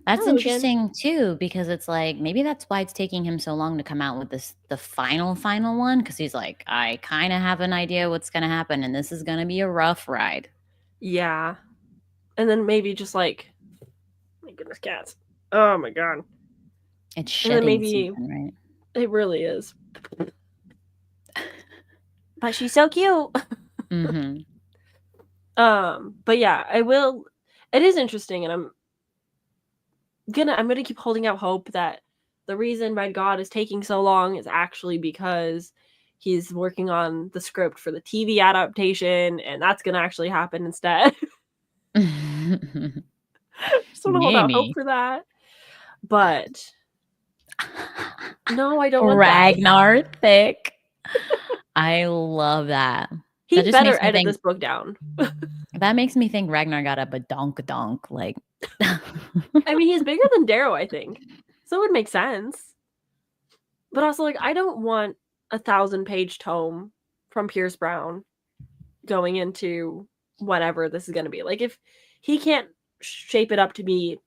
That's Hello again. interesting too, because it's like, maybe that's why it's taking him so long to come out with the final one, because he's like, "I kinda have an idea what's gonna happen, and this is gonna be a rough ride." Yeah. And then maybe just like my goodness, cats. Oh my god. It's And then shedding maybe season, right? it really is. But she's so cute. Mhm. But yeah, I will it is interesting and I'm gonna keep holding out hope that the reason Red God is taking so long is actually because he's working on the script for the TV adaptation and that's gonna actually happen instead. Just want to hold out hope Maybe. for that. But no, I don't want that. Ragnar thick. I love that. He That just better makes me edit think. this book down. That makes me think Ragnar got a badonk. Like, I mean, he's bigger than Darrow, I think. So it would make sense. But also, like, I don't want a 1,000-page tome from Pierce Brown going into whatever this is going to be. Like, if he can't shape it up to be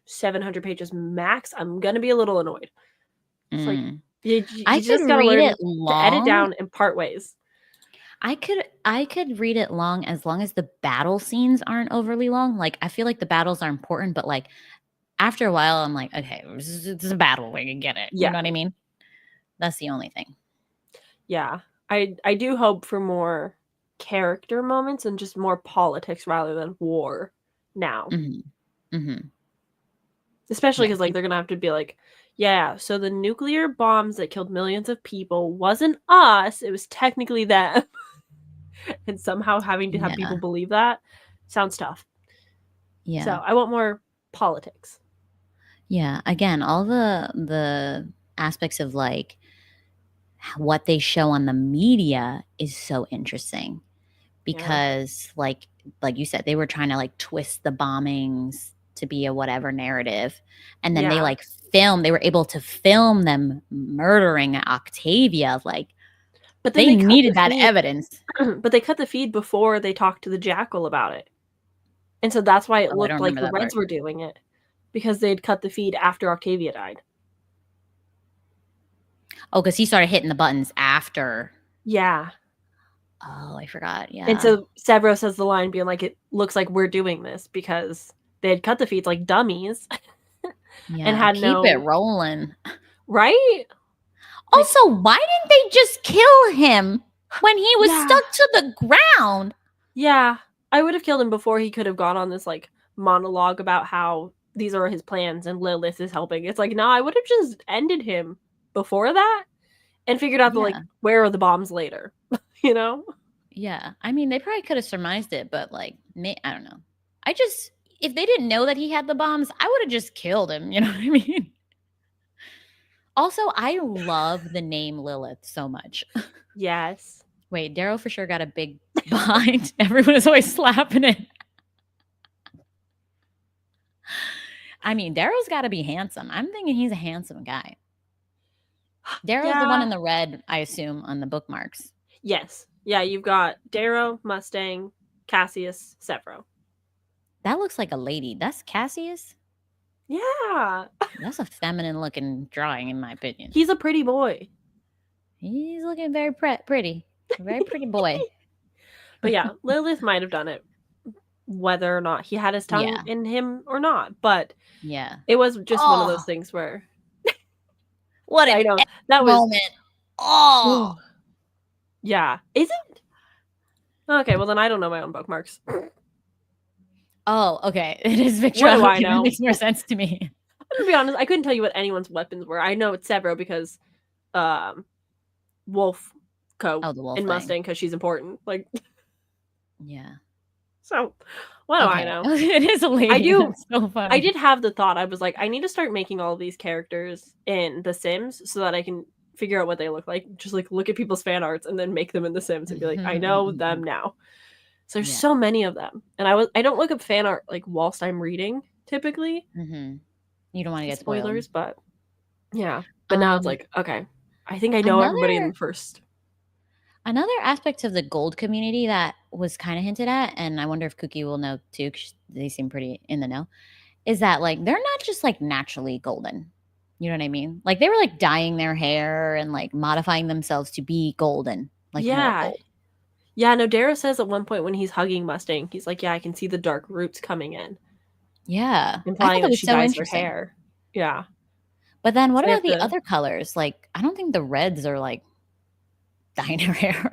700 pages max, I'm going to be a little annoyed. It's like, you I could just got to read learn it to edit long. down and part ways. I could read it long as the battle scenes aren't overly long. Like, I feel like the battles are important, but like after a while, I'm like, okay, it's a battle. We can get it. Yeah. You know what I mean? That's the only thing. Yeah. I do hope for more character moments and just more politics rather than war now. Especially because, like, they're going to have to be like, yeah, so the nuclear bombs that killed millions of people wasn't us. It was technically them. And somehow having to have people believe that sounds tough. Yeah. So I want more politics. Yeah. Again, all the aspects of like what they show on the media is so interesting because like you said, they were trying to like twist the bombings to be a whatever narrative. And then they like they were able to film them murdering Octavia. Like, but they needed that evidence. But they cut the feed before they talked to the Jackal about it. And so that's why it looked like the Reds were doing it. Because they'd cut the feed after Octavia died. Oh, because he started hitting the buttons after. Yeah. Oh, I forgot. Yeah. And so Severo says the line being like, it looks like we're doing this because they had cut the feeds like dummies. Yeah. And had keep it rolling. Right? Also, why didn't they just kill him when he was stuck to the ground? Yeah. I would have killed him before he could have gone on this like monologue about how these are his plans and Lilith is helping. It's like, no, I would have just ended him before that and figured out the like, where are the bombs later? You know? Yeah. I mean, they probably could have surmised it, but like, I don't know. If they didn't know that he had the bombs, I would have just killed him. You know what I mean? Also, I love the name Lilith so much. Yes. Wait, Darrow for sure got a big behind. Everyone is always slapping it. I mean, Darrow's got to be handsome. I'm thinking he's a handsome guy. Darrow's the one in the red, I assume, on the bookmarks. Yes. Yeah, you've got Darrow, Mustang, Cassius, Severo. That looks like a lady. That's Cassius? Yeah. That's a feminine-looking drawing, in my opinion. He's a pretty boy. He's looking very pretty. A very pretty boy. But yeah, Lilith might have done it, whether or not he had his tongue in him or not. But yeah, it was just one of those things where what I know that moment. Oh, yeah. Is it? Okay, well then I don't know my own bookmarks. Oh, okay. It is Victor. What do I know? It makes more sense to me. To be honest, I couldn't tell you what anyone's weapons were. I know it's Severo because Wolf Co. in Mustang because she's important. Like, yeah. So, what do I know? It is a lady. I do. That's so funny. I did have the thought. I was like, I need to start making all of these characters in The Sims so that I can figure out what they look like. Just like look at people's fan arts and then make them in The Sims and be like, I know them now. So there's so many of them, and I don't look up fan art like whilst I'm reading typically. Mm-hmm. You don't want to get spoilers, but yeah. But now it's like, okay, I think I know everybody in the first. Another aspect of the gold community that was kind of hinted at, and I wonder if Cookie will know too, because they seem pretty in the know, is that like they're not just like naturally golden. You know what I mean? Like they were like dyeing their hair and like modifying themselves to be golden. Like more gold. Yeah, no, Darrow says at one point when he's hugging Mustang, he's like, yeah, I can see the dark roots coming in. Yeah. Implying that she dyes her hair. Yeah. But then what about the other colors? Like, I don't think the reds are like dyeing her hair.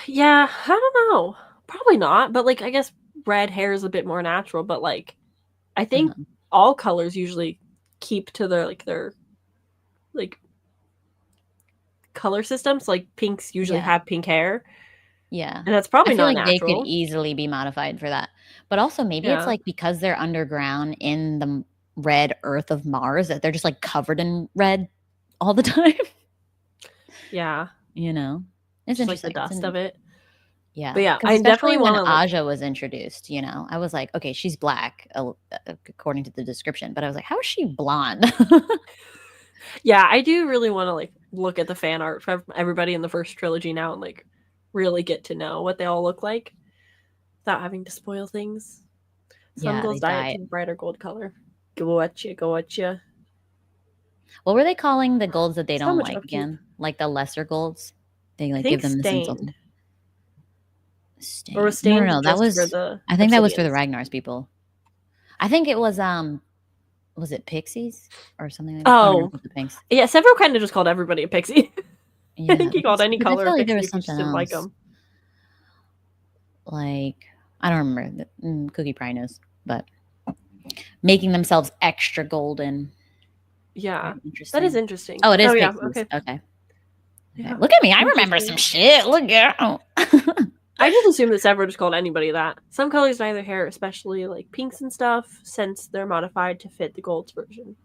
Yeah, I don't know. Probably not. But like, I guess red hair is a bit more natural. But like, I think all colors usually keep to their color systems. Like pinks usually have pink hair. Yeah. And that's I probably feel not like they could natural. easily be modified for that. But also maybe it's Yeah. like because they're underground in the red earth of Mars that they're just like covered in red all the time. Yeah. You know? It's Just like the interesting. dust of it. Yeah. But yeah, Because I especially definitely when want to like, Aja was introduced, I was like, okay, she's black, according to the description. But I was like, how is she blonde? yeah, I do really want to like look at the fan art for everybody in the first trilogy now and like really get to know what they all look like without having to spoil things. Some Yeah, they girls dye it dye to it. a brighter gold color. Go at you, go at you. What were they calling the golds that they So don't much like upkeep. again? Like the lesser golds? They I like give think them this insult. stained. Or Stain. was No, no, stained no. just for the I think that was for the obsidians. Ragnar's people. I think it was it pixies or something like that? Oh, no, Oh, the pinks. yeah, Severo kind of just called everybody a pixie. I Yeah, think he called any because I color feel a like there pixie was if you just something didn't like else. them. Like, I don't remember. Cookie probably knows, but making themselves extra golden. Yeah, Very interesting. that is interesting. Oh, it is yeah, pixies. Okay. Yeah, Look at me. I remember some shit. Look out. I just assumed that Severo just called anybody that. Some colors dye their hair, especially like pinks and stuff, since they're modified to fit the gold's version.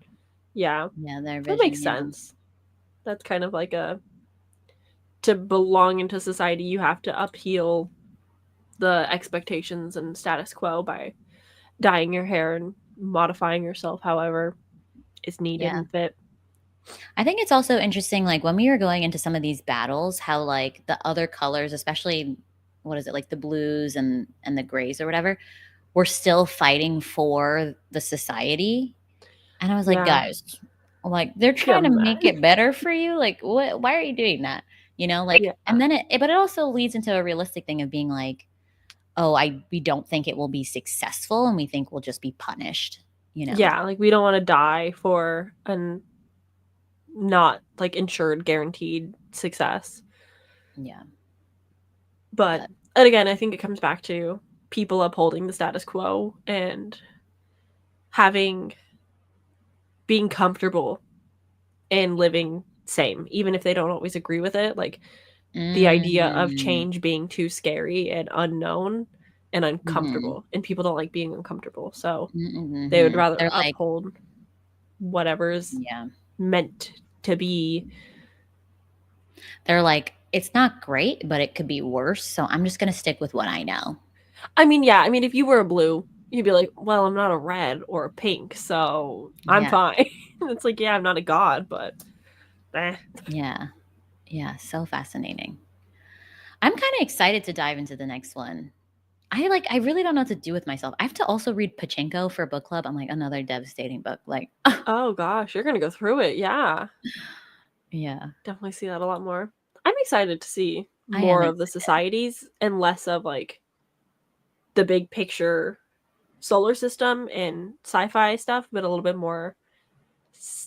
Yeah, Yeah, their that vision. makes sense. That's kind of like to belong into society, you have to upheal the expectations and status quo by dyeing your hair and modifying yourself however is needed and fit. I think it's also interesting, like when we were going into some of these battles, how like the other colors, especially what is it, like the blues and the grays or whatever, were still fighting for the society. And I was like, Yeah. guys, like they're trying to make it better for you. Like, what? Why are you doing that? Like, and then but it also leads into a realistic thing of being like, oh, we don't think it will be successful, and we think we'll just be punished. Yeah, like we don't want to die for an not like insured guaranteed success. Yeah. But and again, I think it comes back to people upholding the status quo and being comfortable and living same, even if they don't always agree with it. Like the idea of change being too scary and unknown and uncomfortable, and people don't like being uncomfortable, so they would rather uphold whatever's meant to be. They're like, it's not great, but it could be worse, so I'm just gonna stick with what I know. I mean, yeah, if you were a blue, you'd be like, well, I'm not a red or a pink, so I'm fine. It's like, yeah, I'm not a god, but yeah, so fascinating. I'm kind of excited to dive into the next one. I really don't know what to do with myself. I have to also read Pachinko for book club. I'm like, another devastating book. Like, oh gosh, you're gonna go through it. Yeah, definitely see that a lot more. I'm excited to see more of the societies and less of like the big picture solar system and sci-fi stuff, but a little bit more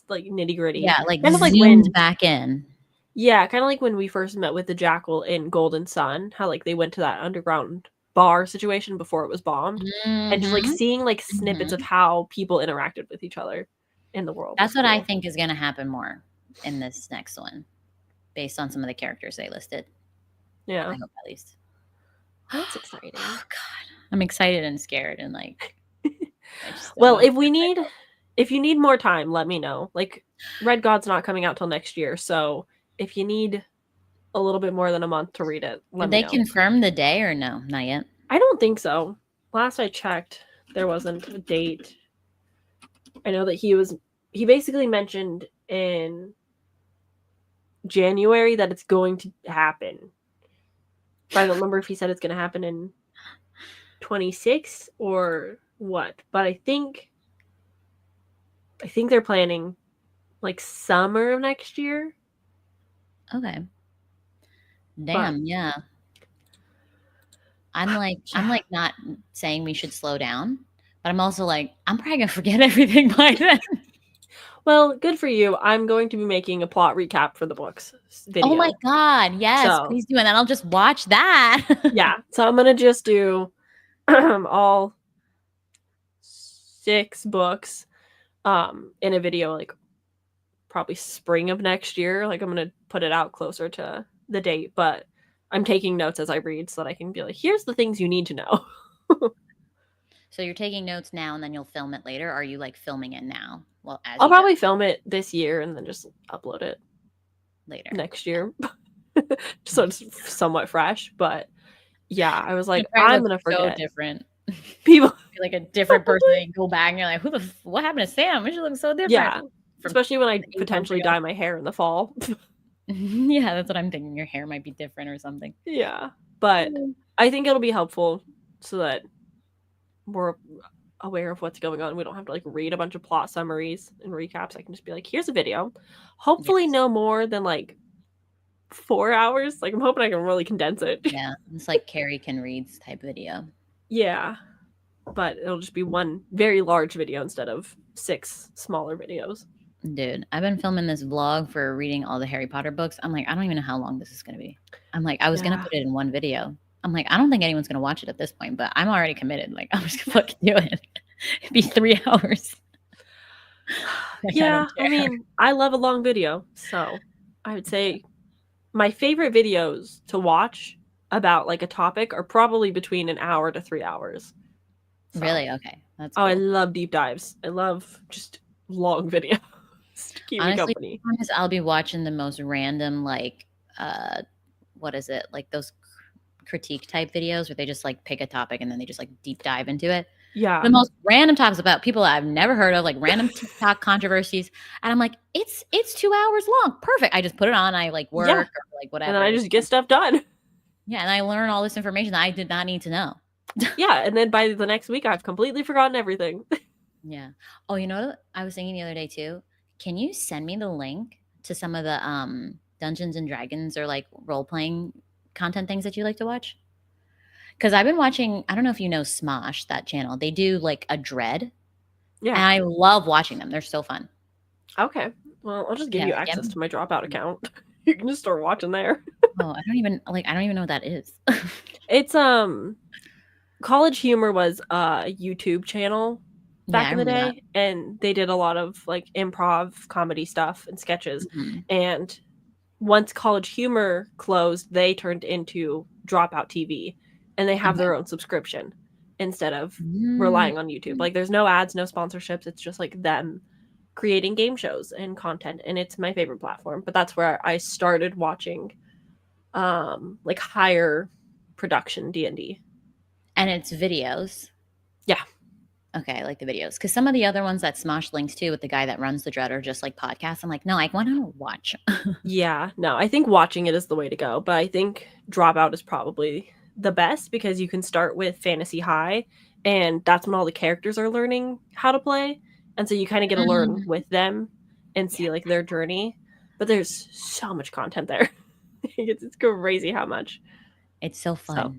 like nitty-gritty. Yeah, like kind of like zoomed back in. Yeah, kind of like when we first met with the Jackal in Golden Sun, how like they went to that underground bar situation before it was bombed, and just like seeing like snippets of how people interacted with each other in the world. That's what I think is going to happen more in this next one, based on some of the characters they listed. Yeah, I hope at least. That's exciting. Oh God, I'm excited and scared and like. Well, if you need more time, let me know. Like, Red God's not coming out till next year, so if you need a little bit more than a month to read it, let me know. Did they confirm the day or no? Not yet. I don't think so. Last I checked, there wasn't a date. I know that he basically mentioned in January that it's going to happen. But I don't remember if he said it's going to happen in 26 or what. But I think they're planning like summer of next year. Okay. Damn, yeah. I'm like not saying we should slow down, but I'm also like, I'm probably gonna forget everything by then. Well, good for you. I'm going to be making a plot recap for the books video. Oh my God, yes, please do, and then I'll just watch that. Yeah, so I'm gonna just do all 6 books in a video, like probably spring of next year. Like I'm gonna put it out closer to the date, but I'm taking notes as I read so that I can be like, here's the things you need to know. So you're taking notes now and then you'll film it later? Or are you like filming it now? Well, as I'll you go probably film it this year and then just upload it later. next year. So it's somewhat fresh. But yeah, I was like, Probably I'm look going to so forget. different. People. You're like a different person. And you go back and you're like, what happened to Sam? She looks so different. Yeah. From Especially when I 8 months potentially ago. dye my hair in the fall. Yeah, that's what I'm thinking. Your hair might be different or something. Yeah. But I think it'll be helpful so that we're aware of what's going on. We don't have to like read a bunch of plot summaries and recaps. I can just be like, here's a video. Hopefully Yes. no more than like 4 hours. Like I'm hoping I can really condense it. Yeah. It's like Carrie can reads type video. Yeah. But it'll just be one very large video instead of 6 smaller videos. Dude, I've been filming this vlog for reading all the Harry Potter books. I'm like, I don't even know how long this is going to be. I'm like, I was going to put it in one video. I'm like, I don't think anyone's going to watch it at this point, but I'm already committed. Like, I'm just going to fucking do it. It'd be 3 hours. Like, yeah, I mean, I love a long video. So I would say my favorite videos to watch about like a topic are probably between an hour to 3 hours. So. Really? Okay. That's cool. I love deep dives. I love just long videos. Keep me company. I'll be watching the most random, like, what is it? Like those critique type videos where they just like pick a topic and then they just like deep dive into it. Yeah. The most random topics about people I've never heard of, like random TikTok controversies. And I'm like, it's 2 hours long. Perfect. I just put it on. I like work or like whatever. And then I just get stuff done. Yeah. And I learn all this information that I did not need to know. Yeah. And then by the next week, I've completely forgotten everything. Yeah. Oh, you know what I was thinking the other day too? Can you send me the link to some of the Dungeons and Dragons or like role-playing content things that you like to watch? Because I've been watching, I don't know if you know Smosh, that channel. They do like a Dread. Yeah. And I love watching them. They're so fun. Okay. Well, I'll just give you access to my Dropout account. You can just start watching there. Oh, I don't even know what that is. It's College Humor was a YouTube channel back in the day, and they did a lot of like improv comedy stuff and sketches. Mm-hmm. And once College Humor closed, they turned into Dropout TV, and they have their own subscription instead of relying on YouTube. Like there's no ads, no sponsorships. It's just like them creating game shows and content, and it's my favorite platform. But that's where I started watching like higher production D&D. And it's videos. Yeah. Okay, I like the videos. Because some of the other ones that Smosh links to with the guy that runs the Dread are just like podcasts. I'm like, no, I want to watch. Yeah, no, I think watching it is the way to go. But I think Dropout is probably the best because you can start with Fantasy High, and that's when all the characters are learning how to play. And so you kind of get to learn with them and see like their journey. But there's so much content there. It's crazy how much. It's so fun. So,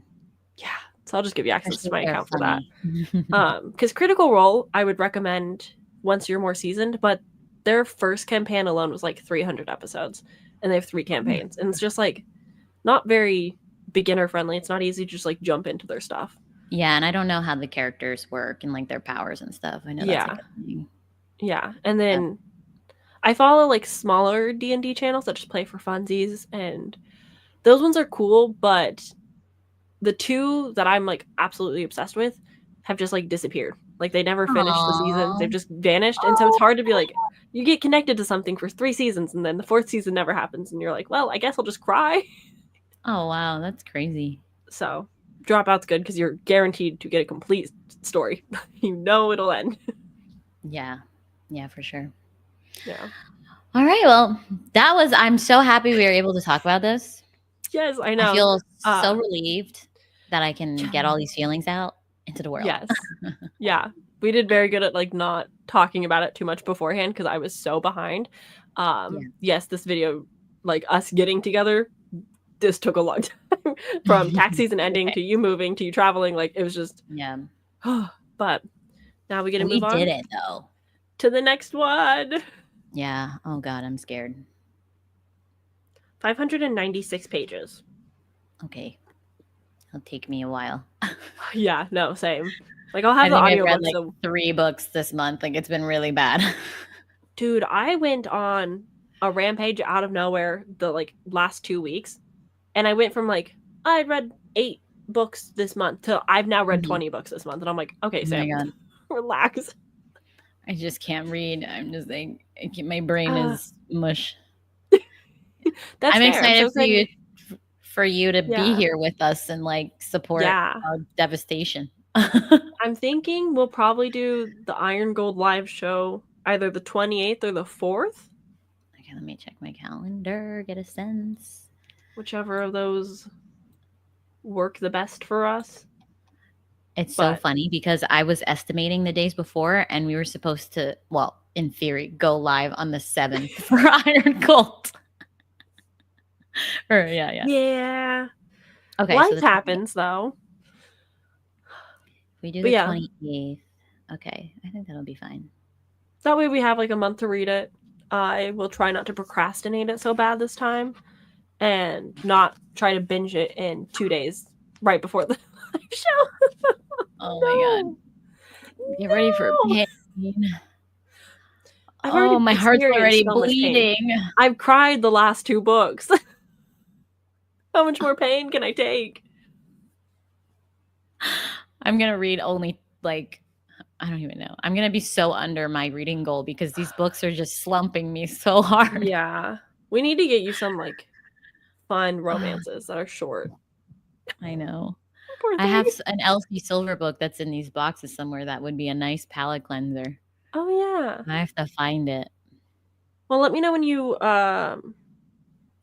yeah. So I'll just give you access to my account for that. Because Critical Role, I would recommend once you're more seasoned, but their first campaign alone was like 300 episodes, and they have 3 campaigns, and it's just like not very beginner friendly. It's not easy to just like jump into their stuff. Yeah, and I don't know how the characters work and like their powers and stuff. I know that's like a thing. Yeah, and then I follow like smaller D&D channels that just play for funsies, and those ones are cool, but the 2 that I'm like absolutely obsessed with have just like disappeared. Like they never finished the season. They've just vanished. And so it's hard to be like, you get connected to something for 3 seasons and then the 4th season never happens. And you're like, well, I guess I'll just cry. Oh, wow. That's crazy. So Dropout's good because you're guaranteed to get a complete story. You know it'll end. Yeah. Yeah, for sure. Yeah. All right. Well, I'm so happy we were able to talk about this. Yes, I know. I feel so relieved that I can get all these feelings out into the world. Yes. Yeah. We did very good at like not talking about it too much beforehand because I was so behind. Yes, this video, like us getting together, this took a long time. From tax season ending to you moving to you traveling. Like it was just but now we get to move on. We did it though. To the next one. Yeah. Oh God, I'm scared. 596 pages. Okay. It'll take me a while. Yeah, no, same. Like I'll have the audiobook. Like 3 books this month. Like it's been really bad. Dude, I went on a rampage out of nowhere the like last 2 weeks, and I went from like I read 8 books this month. So I've now read Mhm. 20 books this month. And I'm like, okay, Oh my Sam, God. relax. I just can't read. I'm just like, my brain is mush. That's I'm fair. I'm so excited excited. for you to be Yeah. here with us and like support Yeah. our devastation. I'm thinking we'll probably do the Iron Gold live show either the 28th or the 4th, Okay, let me check my calendar, get a sense. whichever of those work the best for us. It's so But funny because I was estimating the days before and we were supposed to, well, in theory, go live on the 7th for Iron Gold. Or yeah. yeah. Okay, so Life the 28th. happens though. We do But the yeah. 28th. Okay, I think that'll be fine. That way we have like a month to read it. I will try not to procrastinate it so bad this time and not try to binge it in 2 days right before the live show. Oh my God. Get ready for pain. I've already My heart's experienced already so much pain. bleeding. I've cried the last 2 books. How much more pain can I take? I'm going to read only like, I don't even know. I'm going to be so under my reading goal because these books are just slumping me so hard. Yeah. We need to get you some like fun romances that are short. I know. Poor I thing. have an Elsie Silver book that's in these boxes somewhere that would be a nice palate cleanser. Oh yeah. I have to find it. Well, let me know when you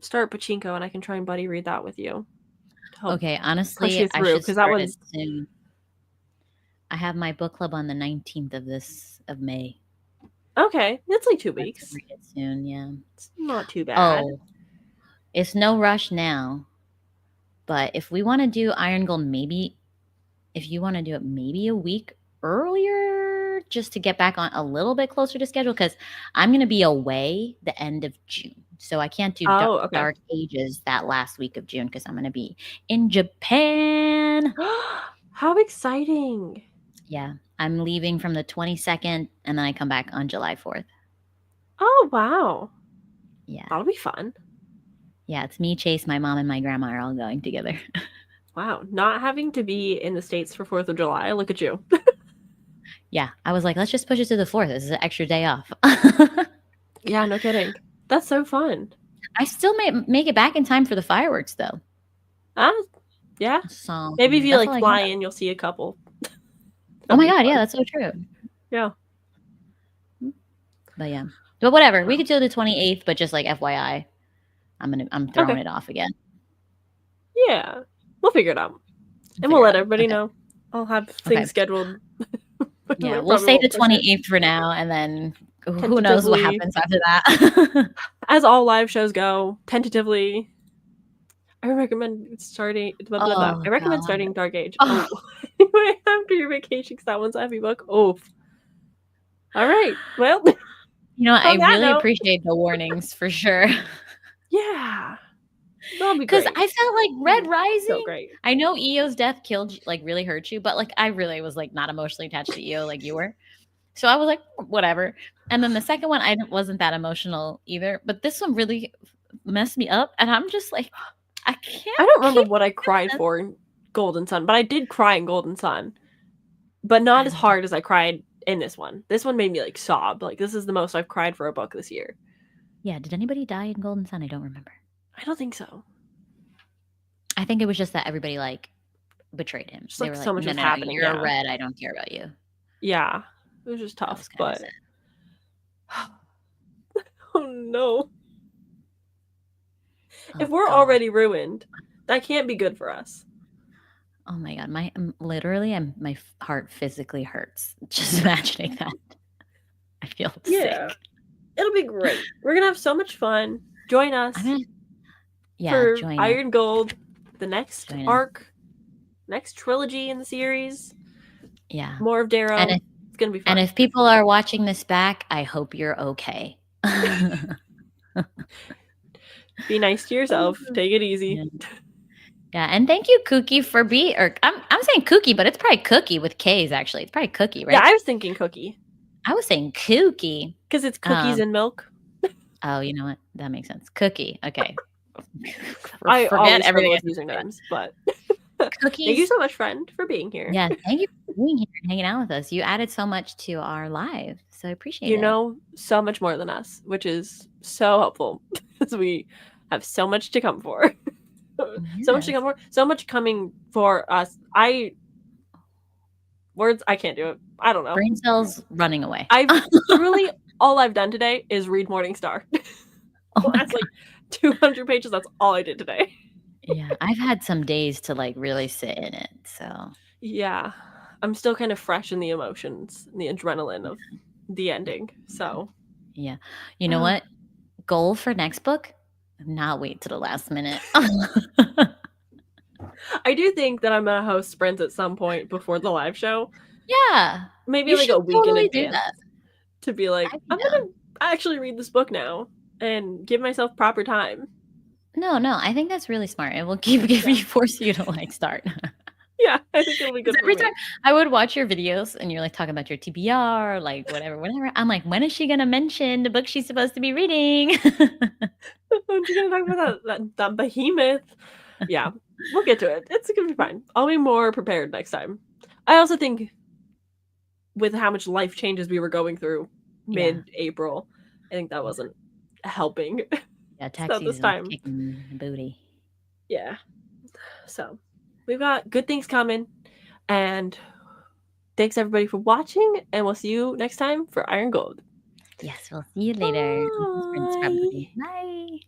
start Pachinko and I can try and buddy read that with you. Okay, push honestly, you I through should because that start it one's soon. I have my book club on the 19th of May. okay. It's like 2 I have to weeks. read it soon, yeah. It's not too bad. Oh, it's no rush now. But if we want to do Iron Gold, maybe if you want to do it maybe a week earlier, just to get back on a little bit closer to schedule, because I'm going to be away the end of June. So I can't do Okay. Dark Ages that last week of June because I'm going to be in Japan. How exciting. Yeah, I'm leaving from the 22nd and then I come back on July 4th. Oh, wow. Yeah. That'll be fun. Yeah, it's me, Chase, my mom, and my grandma are all going together. Wow. Not having to be in the States for 4th of July. Look at you. Yeah, I was like, let's just push it to the 4th. This is an extra day off. Yeah, no kidding. That's so fun. I still may make it back in time for the fireworks, though. Yeah. So Maybe if you that's like all I fly got. in, you'll see a couple. Oh my That'd be God, fun. yeah, that's so true. Yeah. But yeah. But whatever. We could do the 28th, but just like FYI, I'm throwing it off again. Yeah. We'll figure it out. And we'll let everybody know. I'll have things scheduled. Yeah, we'll say the 28th for now, and then who knows what happens after that. As all live shows go, tentatively, I recommend starting. I recommend starting Dark Age. Oh, after your vacation, because that one's a heavy book. Oh, all right. Well, you know, I really appreciate the warnings for sure. Yeah, that'll be because great. I felt like Red Rising. So great. I know Eo's death really hurt you, but like I really was like not emotionally attached to Eo like you were. So I was like, whatever. And then the second one, I wasn't that emotional either. But this one really messed me up. And I'm just like, I can't. I don't remember what I cried for in Golden Sun, but I did cry in Golden Sun. But not as hard as I cried in this one. This one made me like sob. Like this is the most I've cried for a book this year. Yeah. Did anybody die in Golden Sun? I don't remember. I don't think so. I think it was just that everybody like betrayed him. Just, they were so much was happening. You're red. I don't care about you. Yeah. It was just tough, but oh no. If we're already ruined, that can't be good for us. Oh my God. My heart physically hurts just imagining that. I feel sick. It'll be great. We're going to have so much fun. Join us. For join Iron Gold, the next arc, next trilogy in the series. Yeah. More of Darrow. It's going to be fun. And if people are watching this back, I hope you're okay. Be nice to yourself. Take it easy. Yeah, and thank you, Kookie, for I'm saying Kookie, but it's probably Cookie with K's actually. It's probably Cookie, right? Yeah, I was thinking Cookie. I was saying Kookie. Because it's cookies and milk. Oh, you know what? That makes sense. Cookie. Okay. I Forget always everything struggle I with said before that. usernames, but thank you Cookies. so much, friend, for being here. Yeah, thank you for being here and hanging out with us. You added so much to our live, so I appreciate You it. know so much more than us, which is so helpful because we have so much to come for. So much to Yes. come for. So much coming for us. Words, I can't do it. I don't know. Brain cells running away. I've truly all I've done today is read Morningstar. Oh my That's god. like 200 pages. That's all I did today. Yeah, I've had some days to, like, really sit in it, so Yeah. I'm still kind of fresh in the emotions and the adrenaline of the ending. So, yeah. You know what? Goal for next book? Not wait to the last minute. I do think that I'm gonna host sprints at some point before the live show. Yeah, Maybe you like should a week in totally do advance that. to be like, I'd be I'm down. gonna actually read this book now and give myself proper time. No, no, I think that's really smart. It will keep give Yeah. you force you to, like, start. Yeah, I think it'll be 'Cause good for every time me. I would watch your videos and you're, like, talking about your TBR, like, whatever, I'm like, "When is she gonna mention the book she's supposed to be reading?" I'm just gonna talk about that behemoth. Yeah, we'll get to it. It's gonna be fine. I'll be more prepared next time. I also think with how much life changes we were going through Yeah. mid-April, I think that Yeah. wasn't helping. Yeah, tax So this season's time, kicking booty. yeah. So we've got good things coming, and thanks everybody for watching, and we'll see you next time for Iron Gold. Yes, we'll see you later. This is Prince Bye. Probably. Bye.